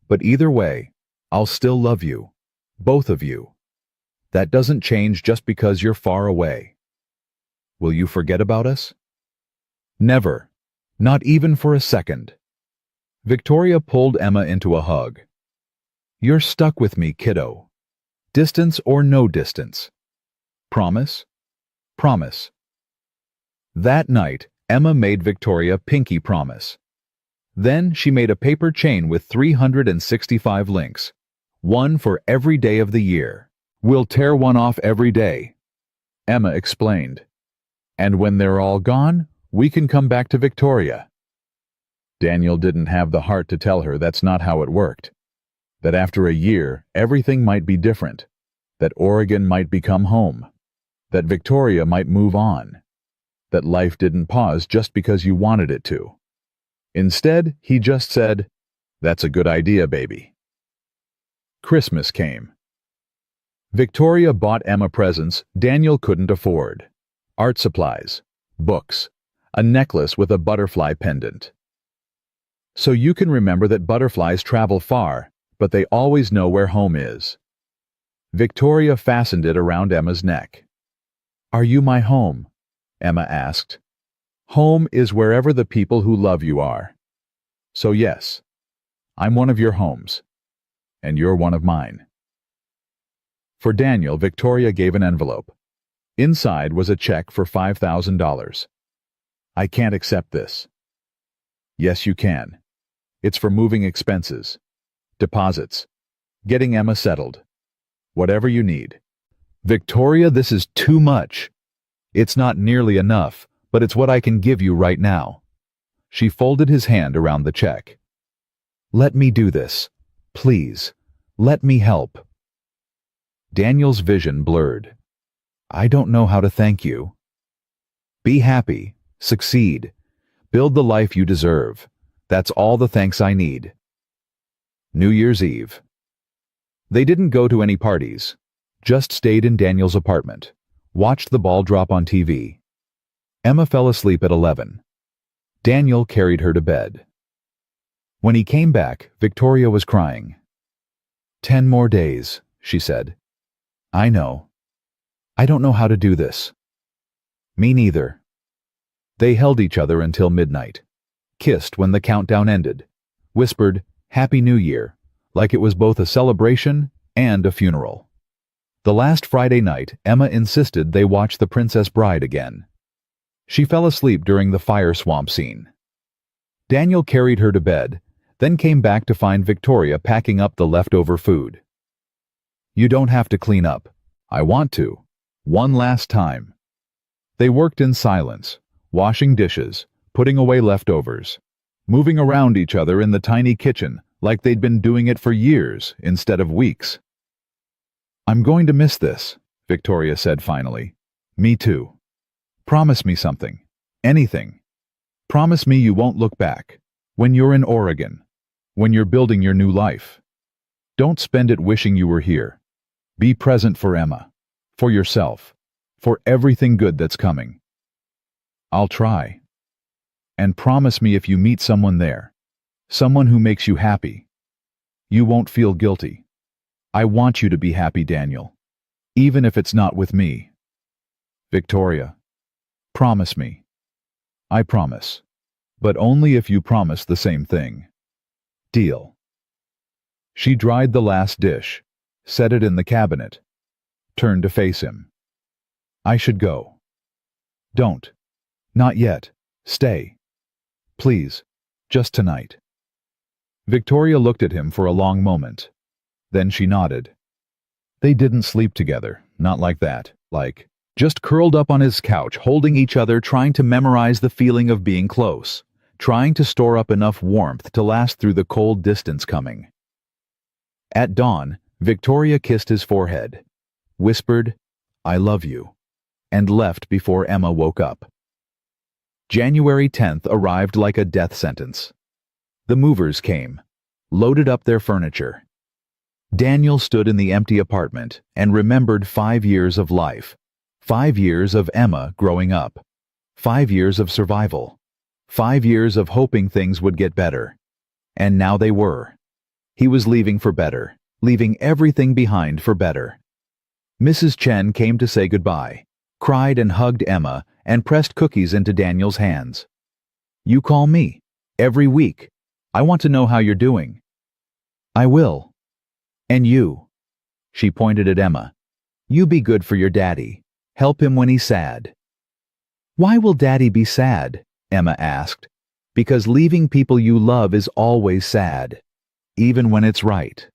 But either way, I'll still love you. Both of you. That doesn't change just because you're far away. Will you forget about us? Never. Not even for a second. Victoria pulled Emma into a hug. You're stuck with me, kiddo. Distance or no distance. Promise? Promise. That night, Emma made Victoria pinky promise. Then she made a paper chain with 365 links. One for every day of the year. We'll tear one off every day. Emma explained. And when they're all gone, we can come back to Victoria. Daniel didn't have the heart to tell her that's not how it worked. That after a year, everything might be different. That Oregon might become home. That Victoria might move on. That life didn't pause just because you wanted it to. Instead, he just said, "That's a good idea, baby." Christmas came. Victoria bought Emma presents Daniel couldn't afford. Art supplies, books, a necklace with a butterfly pendant. So you can remember that butterflies travel far, but they always know where home is. Victoria fastened it around Emma's neck. Are you my home? Emma asked. Home is wherever the people who love you are. So yes, I'm one of your homes, and you're one of mine. For Daniel, Victoria gave an envelope. Inside was a check for $5,000. I can't accept this. Yes, you can. It's for moving expenses. Deposits. Getting Emma settled. Whatever you need. Victoria, this is too much. It's not nearly enough, but it's what I can give you right now. She folded his hand around the check. Let me do this. Please. Let me help. Daniel's vision blurred. I don't know how to thank you. Be happy. Succeed. Build the life you deserve. That's all the thanks I need. New Year's Eve. They didn't go to any parties. Just stayed in Daniel's apartment. Watched the ball drop on TV. Emma fell asleep at 11. Daniel carried her to bed. When he came back, Victoria was crying. 10 more days, she said. I know. I don't know how to do this. Me neither. They held each other until midnight. Kissed when the countdown ended. Whispered, Happy New Year, like it was both a celebration and a funeral. The last Friday night, Emma insisted they watch The Princess Bride again. She fell asleep during the fire swamp scene. Daniel carried her to bed, then came back to find Victoria packing up the leftover food. You don't have to clean up. I want to. One last time. They worked in silence, washing dishes, putting away leftovers, moving around each other in the tiny kitchen like they'd been doing it for years instead of weeks. I'm going to miss this, Victoria said finally. Me too. Promise me something. Anything. Promise me you won't look back. When you're in Oregon. When you're building your new life. Don't spend it wishing you were here. Be present for Emma. For yourself. For everything good that's coming. I'll try. And promise me if you meet someone there. Someone who makes you happy. You won't feel guilty. I want you to be happy, Daniel. Even if it's not with me. Victoria. Promise me. I promise. But only if you promise the same thing. Deal. She dried the last dish, set it in the cabinet, turned to face him. I should go. Don't. Not yet. Stay. Please. Just tonight. Victoria looked at him for a long moment. Then she nodded. They didn't sleep together, not like that, like, just curled up on his couch, holding each other, trying to memorize the feeling of being close, trying to store up enough warmth to last through the cold distance coming. At dawn, Victoria kissed his forehead, whispered, I love you, and left before Emma woke up. January 10th arrived like a death sentence. The movers came, loaded up their furniture. Daniel stood in the empty apartment and remembered 5 years of life, 5 years of Emma growing up, 5 years of survival, 5 years of hoping things would get better. And now they were. He was leaving for better, leaving everything behind for better. Mrs. Chen came to say goodbye, cried and hugged Emma, and pressed cookies into Daniel's hands. You call me. Every week. I want to know how you're doing. I will. And you. She pointed at Emma. You be good for your daddy. Help him when he's sad. Why will Daddy be sad? Emma asked. Because leaving people you love is always sad. Even when it's right.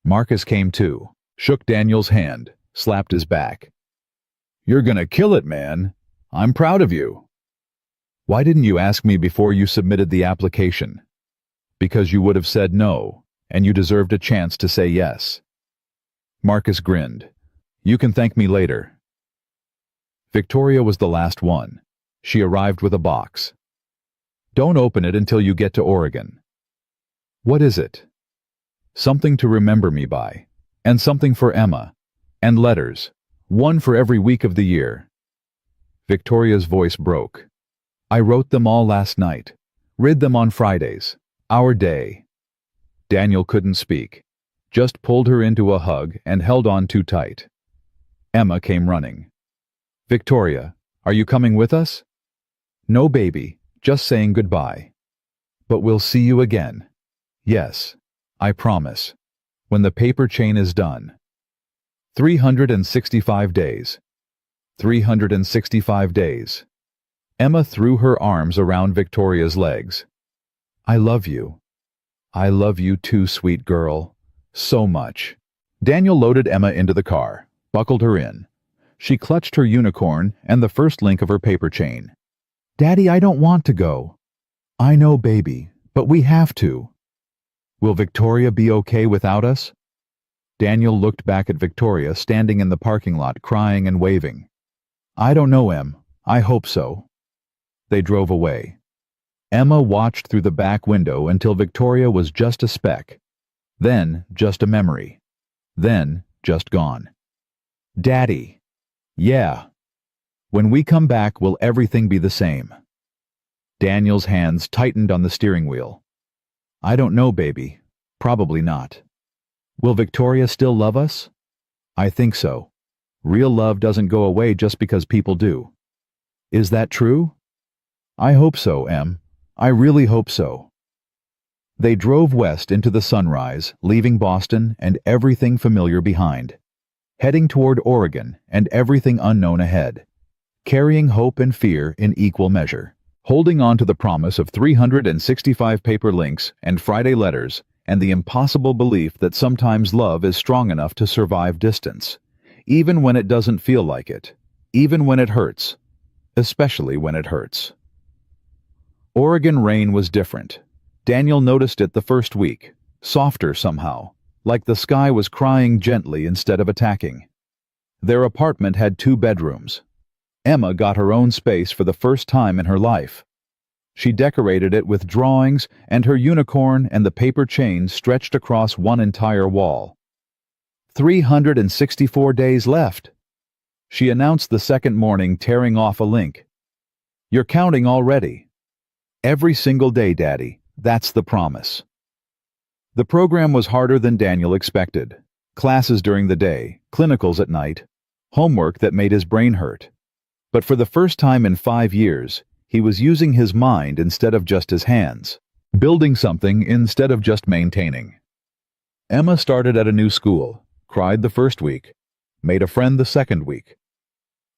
Marcus came too, shook Daniel's hand, slapped his back. You're gonna kill it, man. I'm proud of you. Why didn't you ask me before you submitted the application? Because you would have said no, and you deserved a chance to say yes. Marcus grinned. You can thank me later. Victoria was the last one. She arrived with a box. Don't open it until you get to Oregon. What is it? Something to remember me by, and something for Emma, and letters, one for every week of the year. Victoria's voice broke. I wrote them all last night, read them on Fridays, our day. Daniel couldn't speak, just pulled her into a hug and held on too tight. Emma came running. Victoria, are you coming with us? No, baby, just saying goodbye. But we'll see you again. Yes, I promise. When the paper chain is done. 365 days. 365 days. Emma threw her arms around Victoria's legs. I love you. I love you too, sweet girl. So much. Daniel loaded Emma into the car, buckled her in. She clutched her unicorn and the first link of her paper chain. Daddy, I don't want to go. I know, baby, but we have to. Will Victoria be okay without us? Daniel looked back at Victoria standing in the parking lot crying and waving. I don't know, Em. I hope so. They drove away. Emma watched through the back window until Victoria was just a speck. Then just a memory. Then just gone. Daddy. Yeah. When we come back, will everything be the same? Daniel's hands tightened on the steering wheel. I don't know, baby. Probably not. Will Victoria still love us? I think so. Real love doesn't go away just because people do. Is that true? I hope so, Em. I really hope so. They drove west into the sunrise, leaving Boston and everything familiar behind, heading toward Oregon and everything unknown ahead, carrying hope and fear in equal measure, holding on to the promise of 365 paper links and Friday letters and the impossible belief that sometimes love is strong enough to survive distance, even when it doesn't feel like it, even when it hurts, especially when it hurts. Oregon rain was different. Daniel noticed it the first week, softer somehow, like the sky was crying gently instead of attacking. Their apartment had 2 bedrooms. Emma got her own space for the first time in her life. She decorated it with drawings, and her unicorn and the paper chain stretched across one entire wall. 364 days left. She announced the second morning, tearing off a link. You're counting already. Every single day, Daddy. That's the promise. The program was harder than Daniel expected. Classes during the day, clinicals at night, homework that made his brain hurt. But for the first time in 5 years, he was using his mind instead of just his hands, building something instead of just maintaining. Emma started at a new school, cried the first week, made a friend the second week.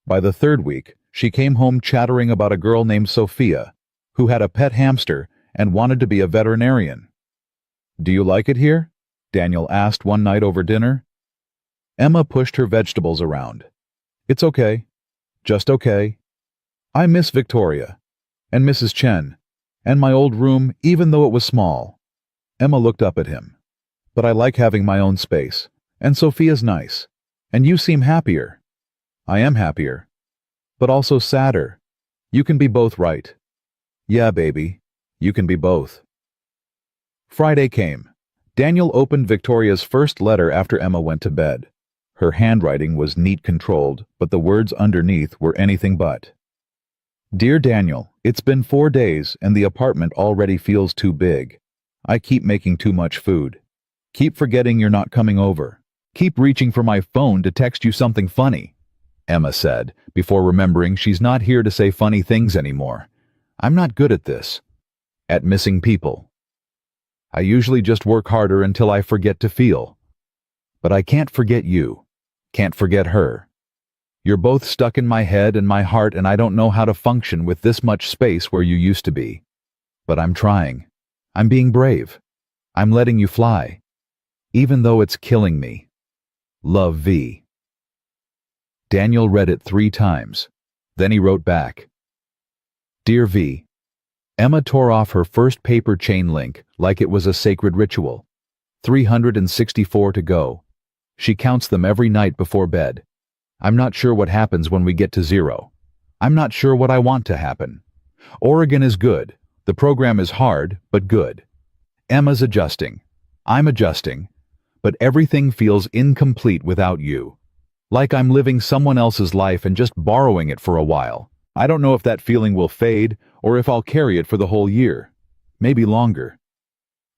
By the third week, she came home chattering about a girl named Sophia, who had a pet hamster and wanted to be a veterinarian. Do you like it here? Daniel asked one night over dinner. Emma pushed her vegetables around. It's okay. Just okay. I miss Victoria, and Mrs. Chen, and my old room, even though it was small. Emma looked up at him. But I like having my own space, and Sophia's nice, and you seem happier. I am happier, but also sadder. You can be both, right? Yeah, baby. You can be both. Friday came. Daniel opened Victoria's first letter after Emma went to bed. Her handwriting was neat, controlled, but the words underneath were anything but. Dear Daniel, it's been 4 days and the apartment already feels too big. I keep making too much food. Keep forgetting you're not coming over. Keep reaching for my phone to text you something funny, Emma said, before remembering she's not here to say funny things anymore. I'm not good at this. At missing people. I usually just work harder until I forget to feel. But I can't forget you. Can't forget her. You're both stuck in my head and my heart, and I don't know how to function with this much space where you used to be. But I'm trying. I'm being brave. I'm letting you fly. Even though it's killing me. Love, V. Daniel read it 3 times. Then he wrote back. Dear V. Emma tore off her first paper chain link like it was a sacred ritual. 364 to go. She counts them every night before bed. I'm not sure what happens when we get to 0. I'm not sure what I want to happen. Oregon is good. The program is hard, but good. Emma's adjusting. I'm adjusting. But everything feels incomplete without you. Like I'm living someone else's life and just borrowing it for a while. I don't know if that feeling will fade or if I'll carry it for the whole year. Maybe longer.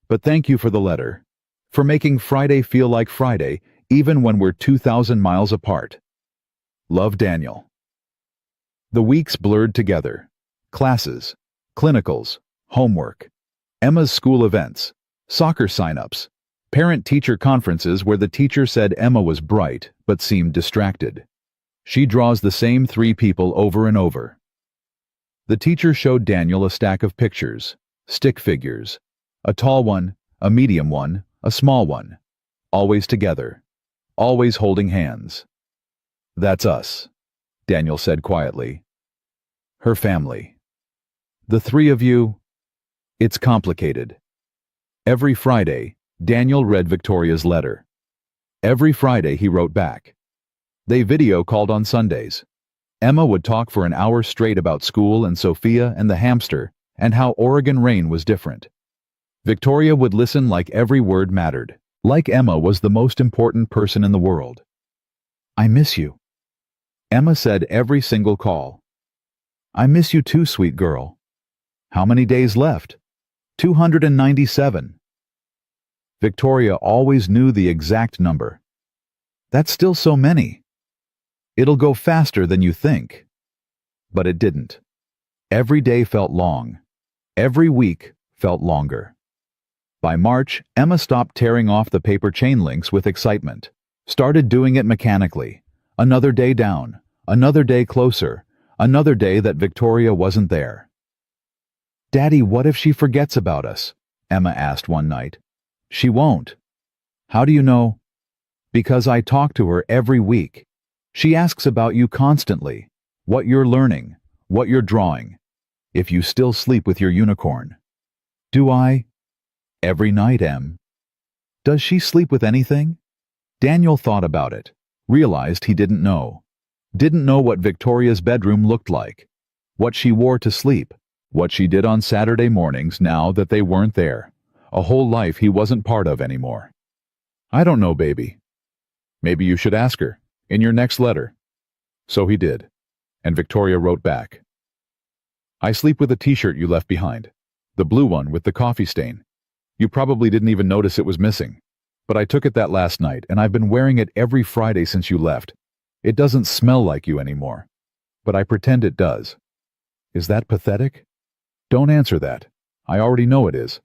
But thank you for the letter. For making Friday feel like Friday, even when we're 2,000 miles apart. Love, Daniel. The weeks blurred together. Classes, clinicals, homework, Emma's school events, soccer sign-ups, parent-teacher conferences where the teacher said Emma was bright but seemed distracted. She draws the same 3 people over and over. The teacher showed Daniel a stack of pictures, stick figures, a tall one, a medium one, a small one. Always together. Always holding hands. That's us, Daniel said quietly. Her family. The three of you, it's complicated. Every Friday, Daniel read Victoria's letter. Every Friday he wrote back. They video called on Sundays. Emma would talk for an hour straight about school and Sophia and the hamster and how Oregon rain was different. Victoria would listen like every word mattered, like Emma was the most important person in the world. I miss you, Emma said every single call. I miss you too, sweet girl. How many days left? 297. Victoria always knew the exact number. That's still so many. It'll go faster than you think. But it didn't. Every day felt long. Every week felt longer. By March, Emma stopped tearing off the paper chain links with excitement. Started doing it mechanically. Another day down. Another day closer. Another day that Victoria wasn't there. Daddy, what if she forgets about us? Emma asked one night. She won't. How do you know? Because I talk to her every week. She asks about you constantly. What you're learning. What you're drawing. If you still sleep with your unicorn. Do I? Every night, Em. Does she sleep with anything? Daniel thought about it. Realized he didn't know. Didn't know what Victoria's bedroom looked like. What she wore to sleep. What she did on Saturday mornings now that they weren't there. A whole life he wasn't part of anymore. I don't know, baby. Maybe you should ask her. In your next letter. So he did. And Victoria wrote back. I sleep with a t-shirt you left behind. The blue one with the coffee stain. You probably didn't even notice it was missing. But I took it that last night, and I've been wearing it every Friday since you left. It doesn't smell like you anymore. But I pretend it does. Is that pathetic? Don't answer that. I already know it is.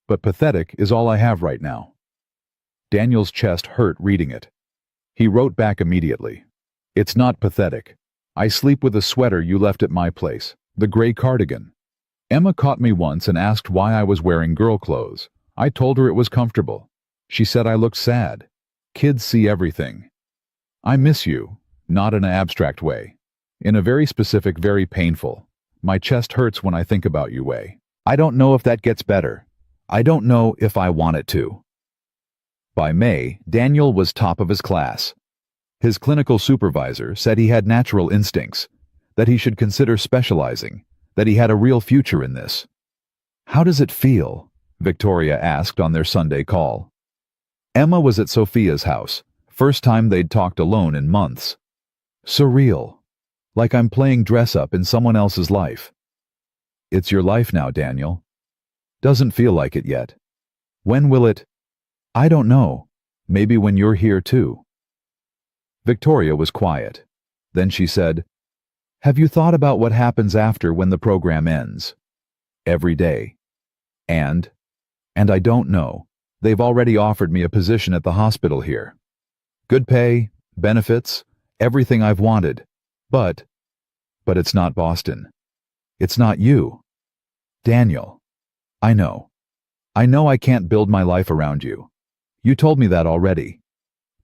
But pathetic is all I have right now. Daniel's chest hurt reading it. He wrote back immediately. It's not pathetic. I sleep with a sweater you left at my place, the gray cardigan. Emma caught me once and asked why I was wearing girl clothes. I told her it was comfortable. She said I looked sad. Kids see everything. I miss you, not in an abstract way. In a very specific, very painful. My chest hurts when I think about you way. I don't know if that gets better. I don't know if I want it to. By May, Daniel was top of his class. His clinical supervisor said he had natural instincts, that he should consider specializing, that he had a real future in this. How does it feel? Victoria asked on their Sunday call. Emma was at Sophia's house, first time they'd talked alone in months. Surreal. Like I'm playing dress-up in someone else's life. It's your life now, Daniel. Doesn't feel like it yet. When will it? I don't know. Maybe when you're here too. Victoria was quiet. Then she said, Have you thought about what happens after when the program ends? Every day. And I don't know. They've already offered me a position at the hospital here. Good pay, benefits, everything I've wanted. But it's not Boston. It's not you. Daniel. I know. I know I can't build my life around you. You told me that already.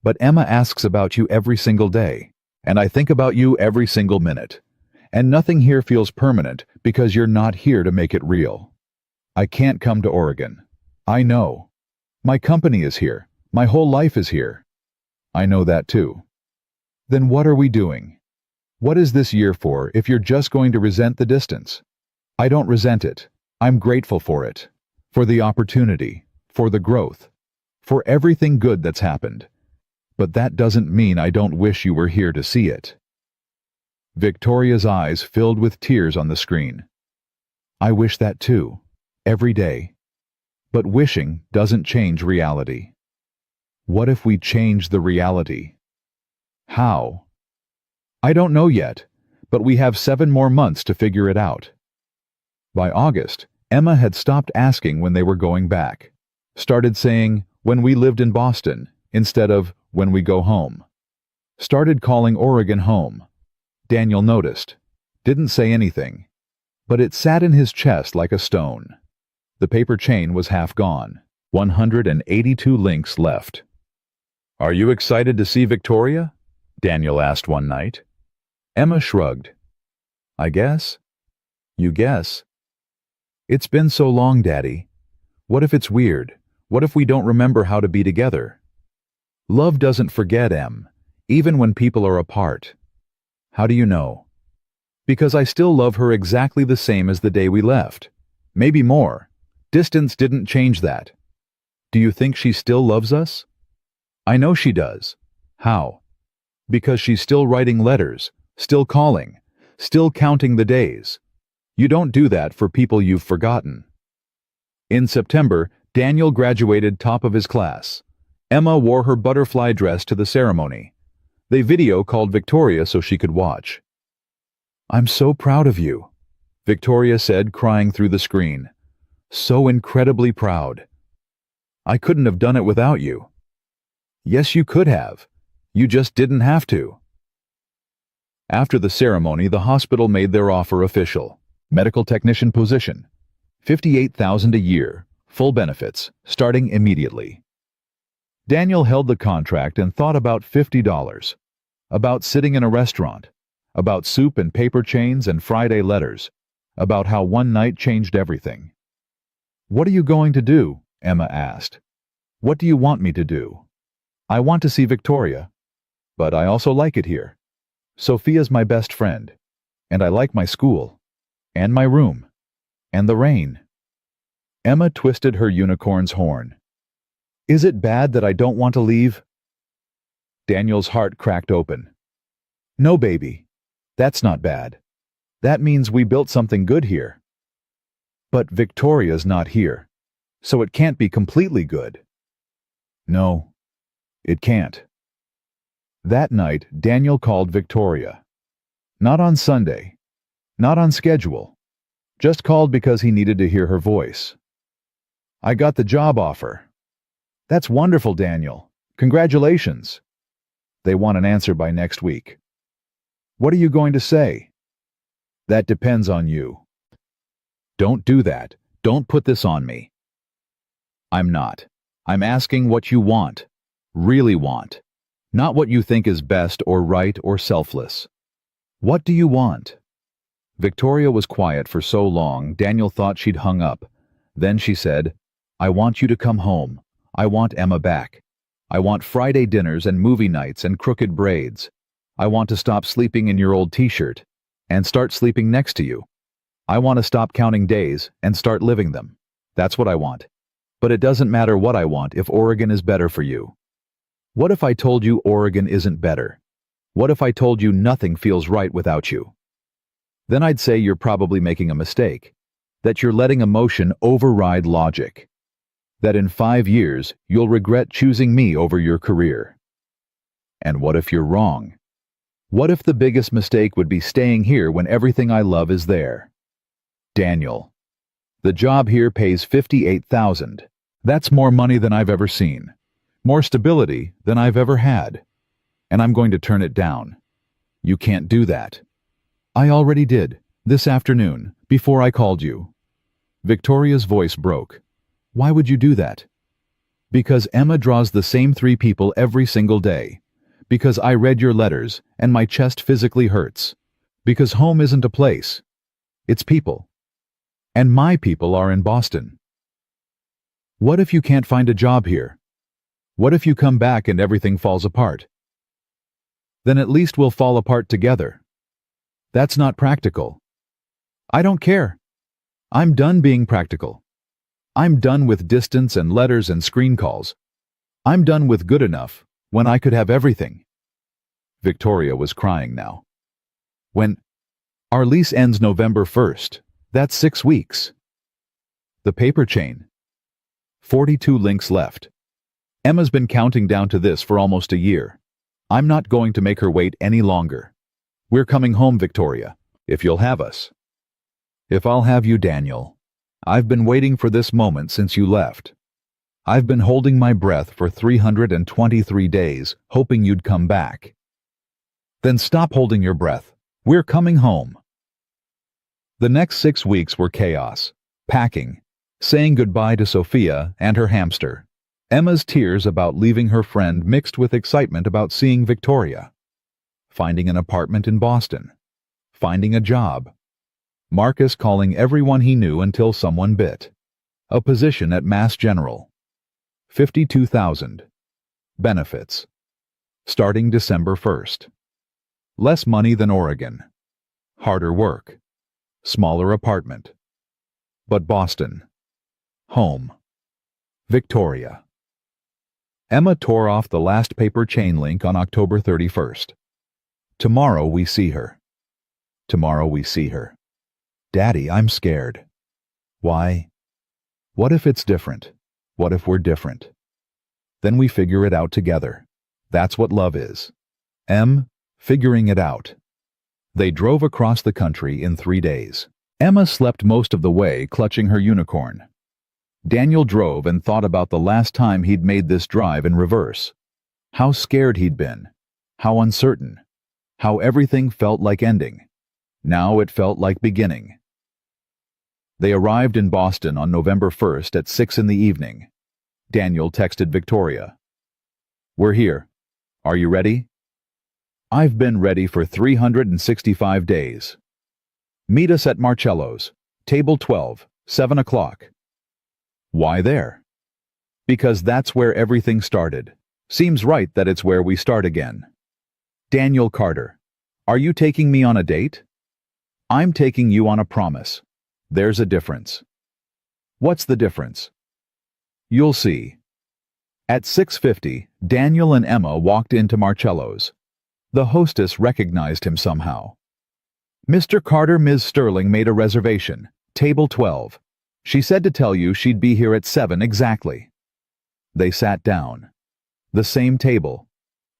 But Emma asks about you every single day, and I think about you every single minute. And nothing here feels permanent because you're not here to make it real. I can't come to Oregon. I know. My company is here. My whole life is here. I know that too. Then what are we doing? What is this year for if you're just going to resent the distance? I don't resent it. I'm grateful for it. For the opportunity. For the growth. For everything good that's happened. But that doesn't mean I don't wish you were here to see it. Victoria's eyes filled with tears on the screen. I wish that too. Every day. But wishing doesn't change reality. What if we change the reality? How? I don't know yet, but we have 7 more months to figure it out. By August, Emma had stopped asking when they were going back. Started saying, when we lived in Boston, instead of when we go home. Started calling Oregon home. Daniel noticed. Didn't say anything. But it sat in his chest like a stone. The paper chain was half gone. 182 links left. Are you excited to see Victoria? Daniel asked one night. Emma shrugged. I guess. You guess. It's been so long, Daddy. What if it's weird? What if we don't remember how to be together? Love doesn't forget, Em, even when people are apart. How do you know? Because I still love her exactly the same as the day we left. Maybe more. Distance didn't change that. Do you think she still loves us? I know she does. How? Because she's still writing letters, still calling, still counting the days. You don't do that for people you've forgotten. In September, Daniel graduated top of his class. Emma wore her butterfly dress to the ceremony. They video called Victoria so she could watch. I'm so proud of you, Victoria said, crying through the screen. So incredibly proud. I couldn't have done it without you. Yes, you could have. You just didn't have to. After the ceremony, the hospital made their offer official. Medical technician position. $58,000 a year, full benefits, starting immediately. Daniel held the contract and thought about $50. About sitting in a restaurant. About soup and paper chains and Friday letters. About how one night changed everything. What are you going to do? Emma asked. What do you want me to do? I want to see Victoria. But I also like it here. Sophia's my best friend. And I like my school. And my room. And the rain. Emma twisted her unicorn's horn. Is it bad that I don't want to leave? Daniel's heart cracked open. No, baby. That's not bad. That means we built something good here. But Victoria's not here. So it can't be completely good. No, it can't. That night, Daniel called Victoria. Not on Sunday. Not on schedule. Just called because he needed to hear her voice. I got the job offer. That's wonderful, Daniel. Congratulations. They want an answer by next week. What are you going to say? That depends on you. Don't do that. Don't put this on me. I'm not. I'm asking what you want. Really want. Not what you think is best or right or selfless. What do you want? Victoria was quiet for so long, Daniel thought she'd hung up. Then she said, I want you to come home. I want Emma back. I want Friday dinners and movie nights and crooked braids. I want to stop sleeping in your old t-shirt and start sleeping next to you. I want to stop counting days and start living them. That's what I want. But it doesn't matter what I want if Oregon is better for you. What if I told you Oregon isn't better? What if I told you nothing feels right without you? Then I'd say you're probably making a mistake. That you're letting emotion override logic. That in 5 years, you'll regret choosing me over your career. And what if you're wrong? What if the biggest mistake would be staying here when everything I love is there? Daniel. The job here pays $58,000. That's more money than I've ever seen. More stability than I've ever had. And I'm going to turn it down. You can't do that. I already did, this afternoon, before I called you. Victoria's voice broke. Why would you do that? Because Emma draws the same 3 people every single day. Because I read your letters, and my chest physically hurts. Because home isn't a place. It's people. And my people are in Boston. What if you can't find a job here? What if you come back and everything falls apart? Then at least we'll fall apart together. That's not practical. I don't care. I'm done being practical. I'm done with distance and letters and screen calls. I'm done with good enough when I could have everything. Victoria was crying now. When our lease ends November 1st, that's 6 weeks. The paper chain. 42 links left. Emma's been counting down to this for almost a year. I'm not going to make her wait any longer. We're coming home, Victoria, if you'll have us. If I'll have you, Daniel. I've been waiting for this moment since you left. I've been holding my breath for 323 days, hoping you'd come back. Then stop holding your breath. We're coming home. The next 6 weeks were chaos. Packing, saying goodbye to Sophia and her hamster. Emma's tears about leaving her friend mixed with excitement about seeing Victoria. Finding an apartment in Boston. Finding a job. Marcus calling everyone he knew until someone bit. A position at Mass General. 52,000. Benefits. Starting December 1st. Less money than Oregon. Harder work. Smaller apartment. But Boston. Home. Victoria. Emma tore off the last paper chain link on October 31st. Tomorrow we see her. Tomorrow we see her. Daddy, I'm scared. Why? What if it's different? What if we're different? Then we figure it out together. That's what love is. Figuring it out. They drove across the country in 3 days. Emma slept most of the way, clutching her unicorn. Daniel drove and thought about the last time he'd made this drive in reverse. How scared he'd been. How uncertain. How everything felt like ending. Now it felt like beginning. They arrived in Boston on November 1st at 6 in the evening. Daniel texted Victoria. "We're here. Are you ready?" "I've been ready for 365 days. Meet us at Marcello's, table 12, 7 o'clock. "Why there?" "Because that's where everything started. Seems right that it's where we start again." Daniel Carter. "Are you taking me on a date?" "I'm taking you on a promise. There's a difference." "What's the difference?" "You'll see." At 6:50, Daniel and Emma walked into Marcello's. The hostess recognized him somehow. "Mr. Carter, Ms. Sterling made a reservation, table 12. She said to tell you she'd be here at 7 exactly." They sat down. The same table.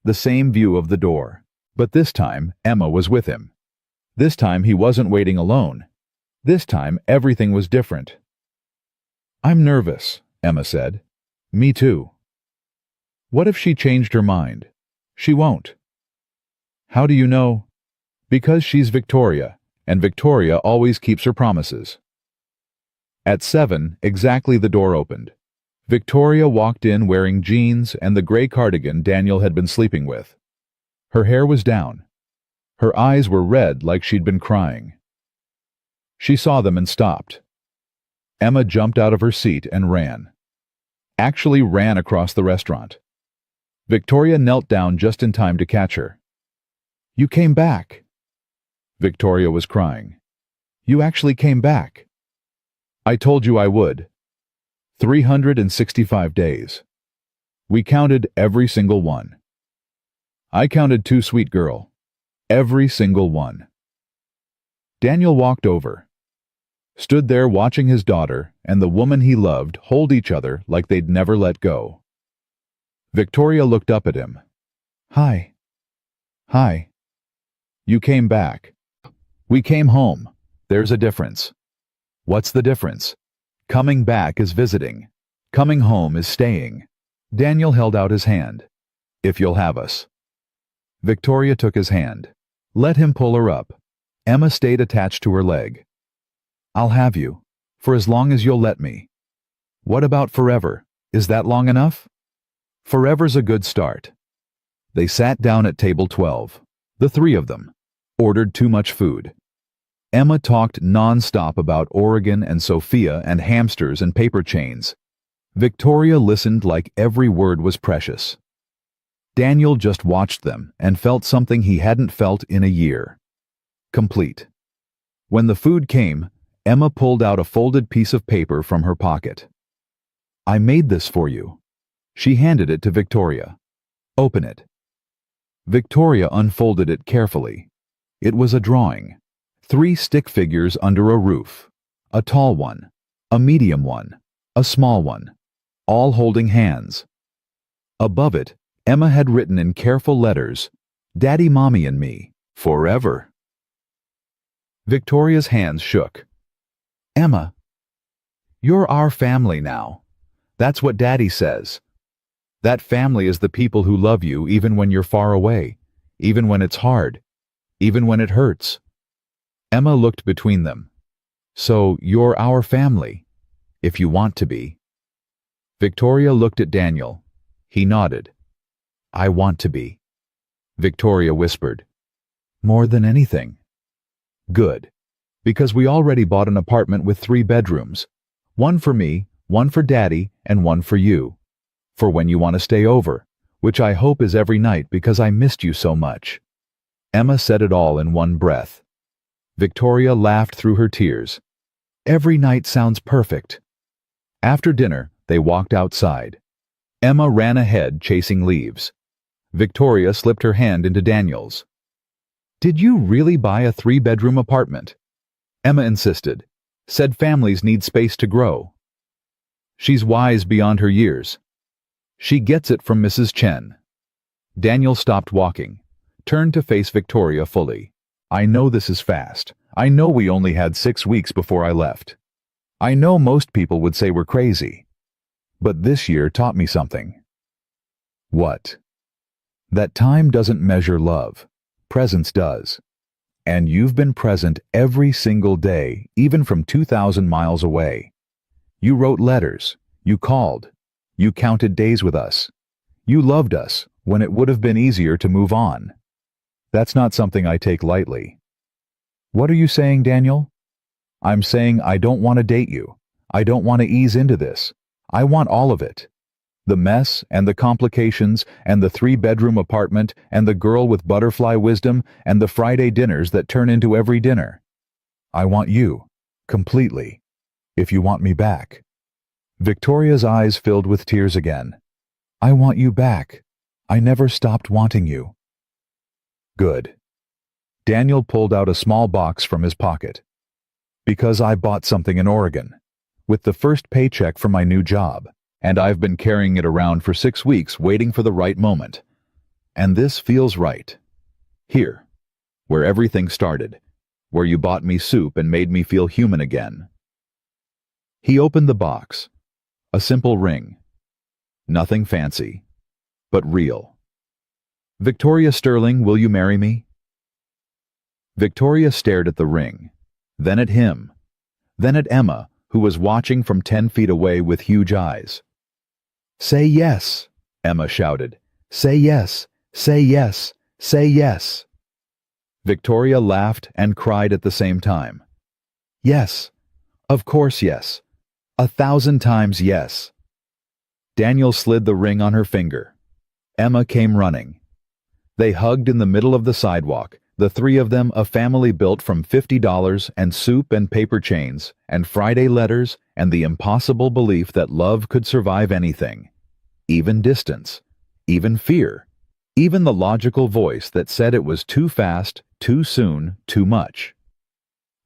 The same view of the door. But this time, Emma was with him. This time he wasn't waiting alone. This time everything was different. "I'm nervous," Emma said. "Me too." What if she changed her mind? She won't. How do you know? Because she's Victoria, and Victoria always keeps her promises. At 7, exactly, the door opened. Victoria walked in wearing jeans and the gray cardigan Daniel had been sleeping with. Her hair was down. Her eyes were red like she'd been crying. She saw them and stopped. Emma jumped out of her seat and ran. Actually ran across the restaurant. Victoria knelt down just in time to catch her. "You came back." Victoria was crying. "You actually came back." "I told you I would." 365 days. We counted every single one. I counted too, sweet girl. Every single one. Daniel walked over. Stood there watching his daughter and the woman he loved hold each other like they'd never let go. Victoria looked up at him. "Hi." "Hi." "You came back." "We came home. There's a difference." "What's the difference?" "Coming back is visiting. Coming home is staying." Daniel held out his hand. "If you'll have us." Victoria took his hand. Let him pull her up. Emma stayed attached to her leg. "I'll have you. For as long as you'll let me." "What about forever? Is that long enough?" "Forever's a good start." They sat down at table 12. The three of them. Ordered too much food. Emma talked non-stop about Oregon and Sophia and hamsters and paper chains. Victoria listened like every word was precious. Daniel just watched them and felt something he hadn't felt in a year. Complete. When the food came, Emma pulled out a folded piece of paper from her pocket. "I made this for you." She handed it to Victoria. "Open it." Victoria unfolded it carefully. It was a drawing. 3 stick figures under a roof. A tall one, a medium one, a small one, all holding hands. Above it, Emma had written in careful letters, "Daddy, Mommy, and me, forever." Victoria's hands shook. "Emma, you're our family now. That's what Daddy says. That family is the people who love you even when you're far away, even when it's hard, even when it hurts." Emma looked between them. "So you're our family. If you want to be. Victoria looked at Daniel. He nodded. I want to be. Victoria whispered. More than anything. Good. Because we already bought an apartment with 3 bedrooms. One for me, one for Daddy, and one for you. For when you want to stay over, which I hope is every night because I missed you so much. Emma said it all in one breath. Victoria laughed through her tears. Every night sounds perfect. After dinner, they walked outside. Emma ran ahead, chasing leaves. Victoria slipped her hand into Daniel's. Did you really buy a 3-bedroom apartment? Emma insisted. Said families need space to grow. She's wise beyond her years. She gets it from Mrs. Chen. Daniel stopped walking, turned to face Victoria fully. I know this is fast. I know we only had 6 weeks before I left. I know most people would say we're crazy. But this year taught me something. What? That time doesn't measure love. Presence does. And you've been present every single day, even from 2,000 miles away. You wrote letters. You called. You counted days with us. You loved us when it would have been easier to move on. That's not something I take lightly. What are you saying, Daniel? I'm saying I don't want to date you. I don't want to ease into this. I want all of it. The mess and the complications and the 3-bedroom apartment and the girl with butterfly wisdom and the Friday dinners that turn into every dinner. I want you, completely, if you want me back. Victoria's eyes filled with tears again. I want you back. I never stopped wanting you. Good. Daniel pulled out a small box from his pocket. Because I bought something in Oregon, with the first paycheck for my new job. And I've been carrying it around for 6 weeks waiting for the right moment. And this feels right. Here, where everything started, where you bought me soup and made me feel human again. He opened the box. A simple ring. Nothing fancy, but real. Victoria Sterling, will you marry me? Victoria stared at the ring, then at him, then at Emma, who was watching from 10 feet away with huge eyes. Say yes, Emma shouted. Say yes, say yes, say yes. Victoria laughed and cried at the same time. Yes, of course yes. 1,000 times yes. Daniel slid the ring on her finger. Emma came running. They hugged in the middle of the sidewalk, the 3 of them a family built from $50 and soup and paper chains and Friday letters and the impossible belief that love could survive anything, even distance, even fear, even the logical voice that said it was too fast, too soon, too much.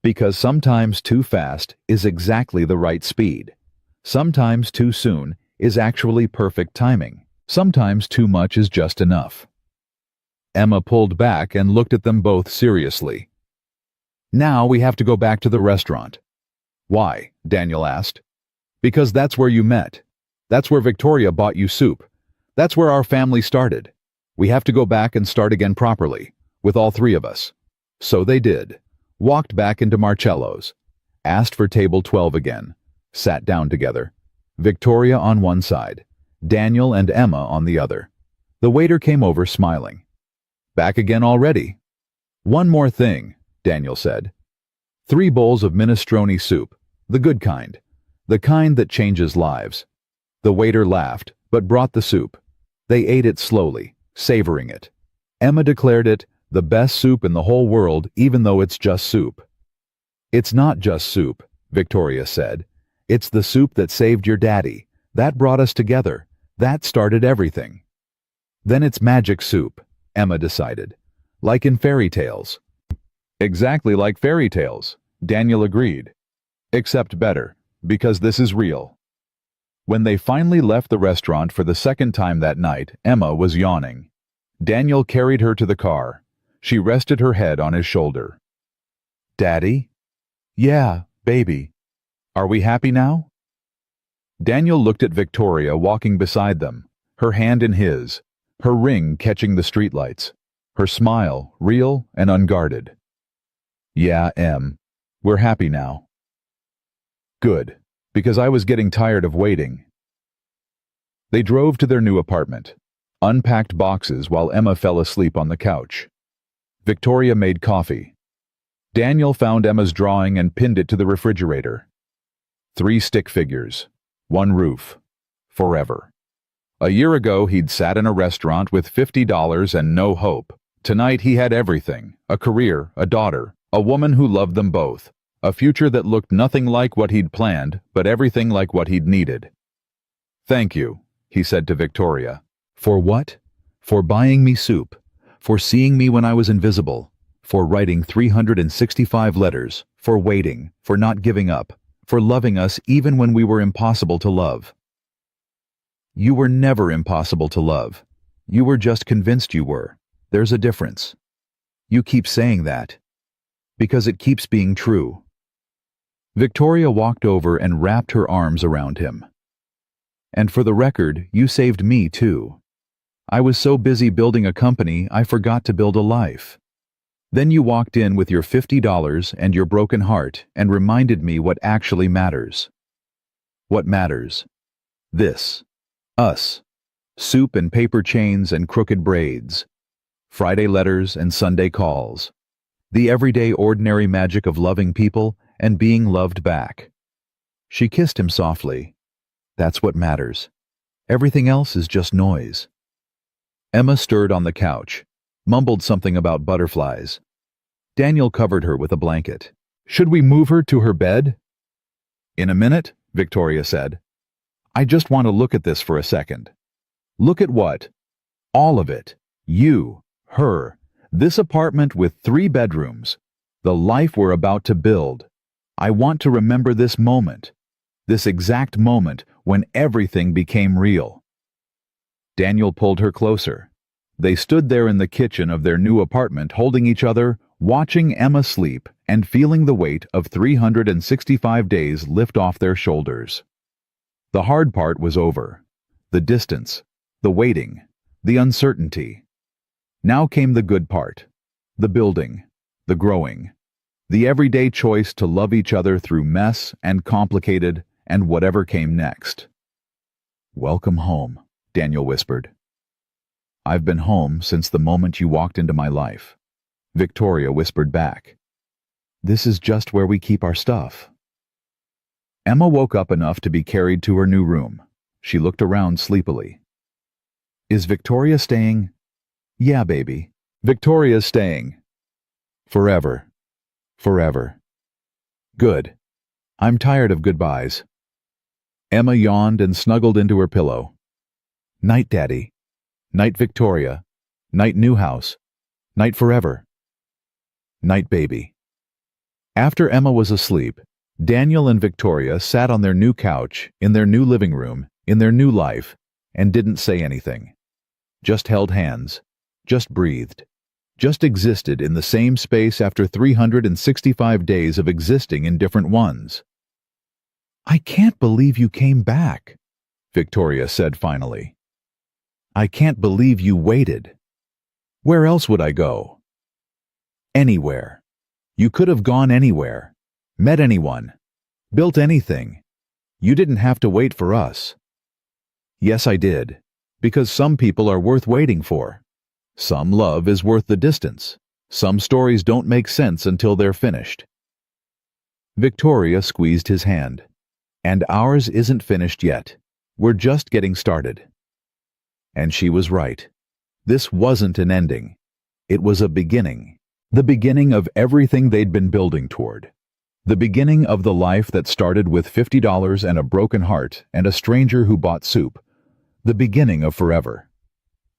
Because sometimes too fast is exactly the right speed. Sometimes too soon is actually perfect timing. Sometimes too much is just enough. Emma pulled back and looked at them both seriously. Now we have to go back to the restaurant. Why? Daniel asked. Because that's where you met. That's where Victoria bought you soup. That's where our family started. We have to go back and start again properly, with all 3 of us. So they did. Walked back into Marcello's. Asked for table 12 again. Sat down together. Victoria on one side. Daniel and Emma on the other. The waiter came over smiling. Back again already? One more thing, Daniel said. 3 bowls of minestrone soup, the good kind, the kind that changes lives. The waiter laughed, but brought the soup. They ate it slowly, savoring it. Emma declared it the best soup in the whole world, even though it's just soup. It's not just soup, Victoria said. It's the soup that saved your daddy. That brought us together. That started everything. Then it's magic soup, Emma decided. Like in fairy tales. Exactly like fairy tales, Daniel agreed. Except better, because this is real. When they finally left the restaurant for the 2nd time that night, Emma was yawning. Daniel carried her to the car. She rested her head on his shoulder. Daddy? Yeah, baby. Are we happy now? Daniel looked at Victoria walking beside them, her hand in his, her ring catching the streetlights, her smile real and unguarded. Yeah, Em. We're happy now. Good, Because I was getting tired of waiting. They drove to their new apartment, unpacked boxes while Emma fell asleep on the couch. Victoria made coffee. Daniel found Emma's drawing and pinned it to the refrigerator. 3 stick figures, 1 roof, forever. A year ago, he'd sat in a restaurant with $50 and no hope. Tonight, he had everything: a career, a daughter, a woman who loved them both, a future that looked nothing like what he'd planned, but everything like what he'd needed. "Thank you," he said to Victoria. "For what? For buying me soup, for seeing me when I was invisible, for writing 365 letters, for waiting, for not giving up, for loving us even when we were impossible to love." "You were never impossible to love. You were just convinced you were. There's a difference. You keep saying that, because it keeps being true." Victoria walked over and wrapped her arms around him. "And for the record, you saved me too. I was so busy building a company, I forgot to build a life. Then you walked in with your $50 and your broken heart and reminded me what actually matters. What matters? This. Us. Soup and paper chains and crooked braids. Friday letters and Sunday calls. The everyday ordinary magic of loving people and being loved back." She kissed him softly. "That's what matters. Everything else is just noise." Emma stirred on the couch, mumbled something about butterflies. Daniel covered her with a blanket. "Should we move her to her bed?" "In a minute," Victoria said. "I just want to look at this for a second." "Look at what?" "All of it. You, her, this apartment with 3 bedrooms, the life we're about to build. I want to remember this moment, this exact moment when everything became real." Daniel pulled her closer. They stood there in the kitchen of their new apartment holding each other, watching Emma sleep and feeling the weight of 365 days lift off their shoulders. The hard part was over. The distance, the waiting, the uncertainty. Now came the good part. The building, the growing, the everyday choice to love each other through mess and complicated and whatever came next. "Welcome home," Daniel whispered. "I've been home since the moment you walked into my life," Victoria whispered back. "This is just where we keep our stuff." Emma woke up enough to be carried to her new room. She looked around sleepily. "Is Victoria staying?" "Yeah, baby. Victoria's staying. Forever. Forever." "Good. I'm tired of goodbyes." Emma yawned and snuggled into her pillow. "Night, Daddy. Night, Victoria. Night, new house. Night forever. Night, baby." After Emma was asleep, Daniel and Victoria sat on their new couch, in their new living room, in their new life, and didn't say anything. Just held hands, just breathed, just existed in the same space after 365 days of existing in different ones. "I can't believe you came back," Victoria said finally. "I can't believe you waited. Where else would I go?" "Anywhere. You could have gone anywhere, met anyone, built anything. You didn't have to wait for us." "Yes, I did, because some people are worth waiting for. Some love is worth the distance. Some stories don't make sense until they're finished." Victoria squeezed his hand. "And ours isn't finished yet. We're just getting started." And she was right. This wasn't an ending. It was a beginning. The beginning of everything they'd been building toward. The beginning of the life that started with $50 and a broken heart and a stranger who bought soup. The beginning of forever.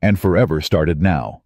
And forever started now.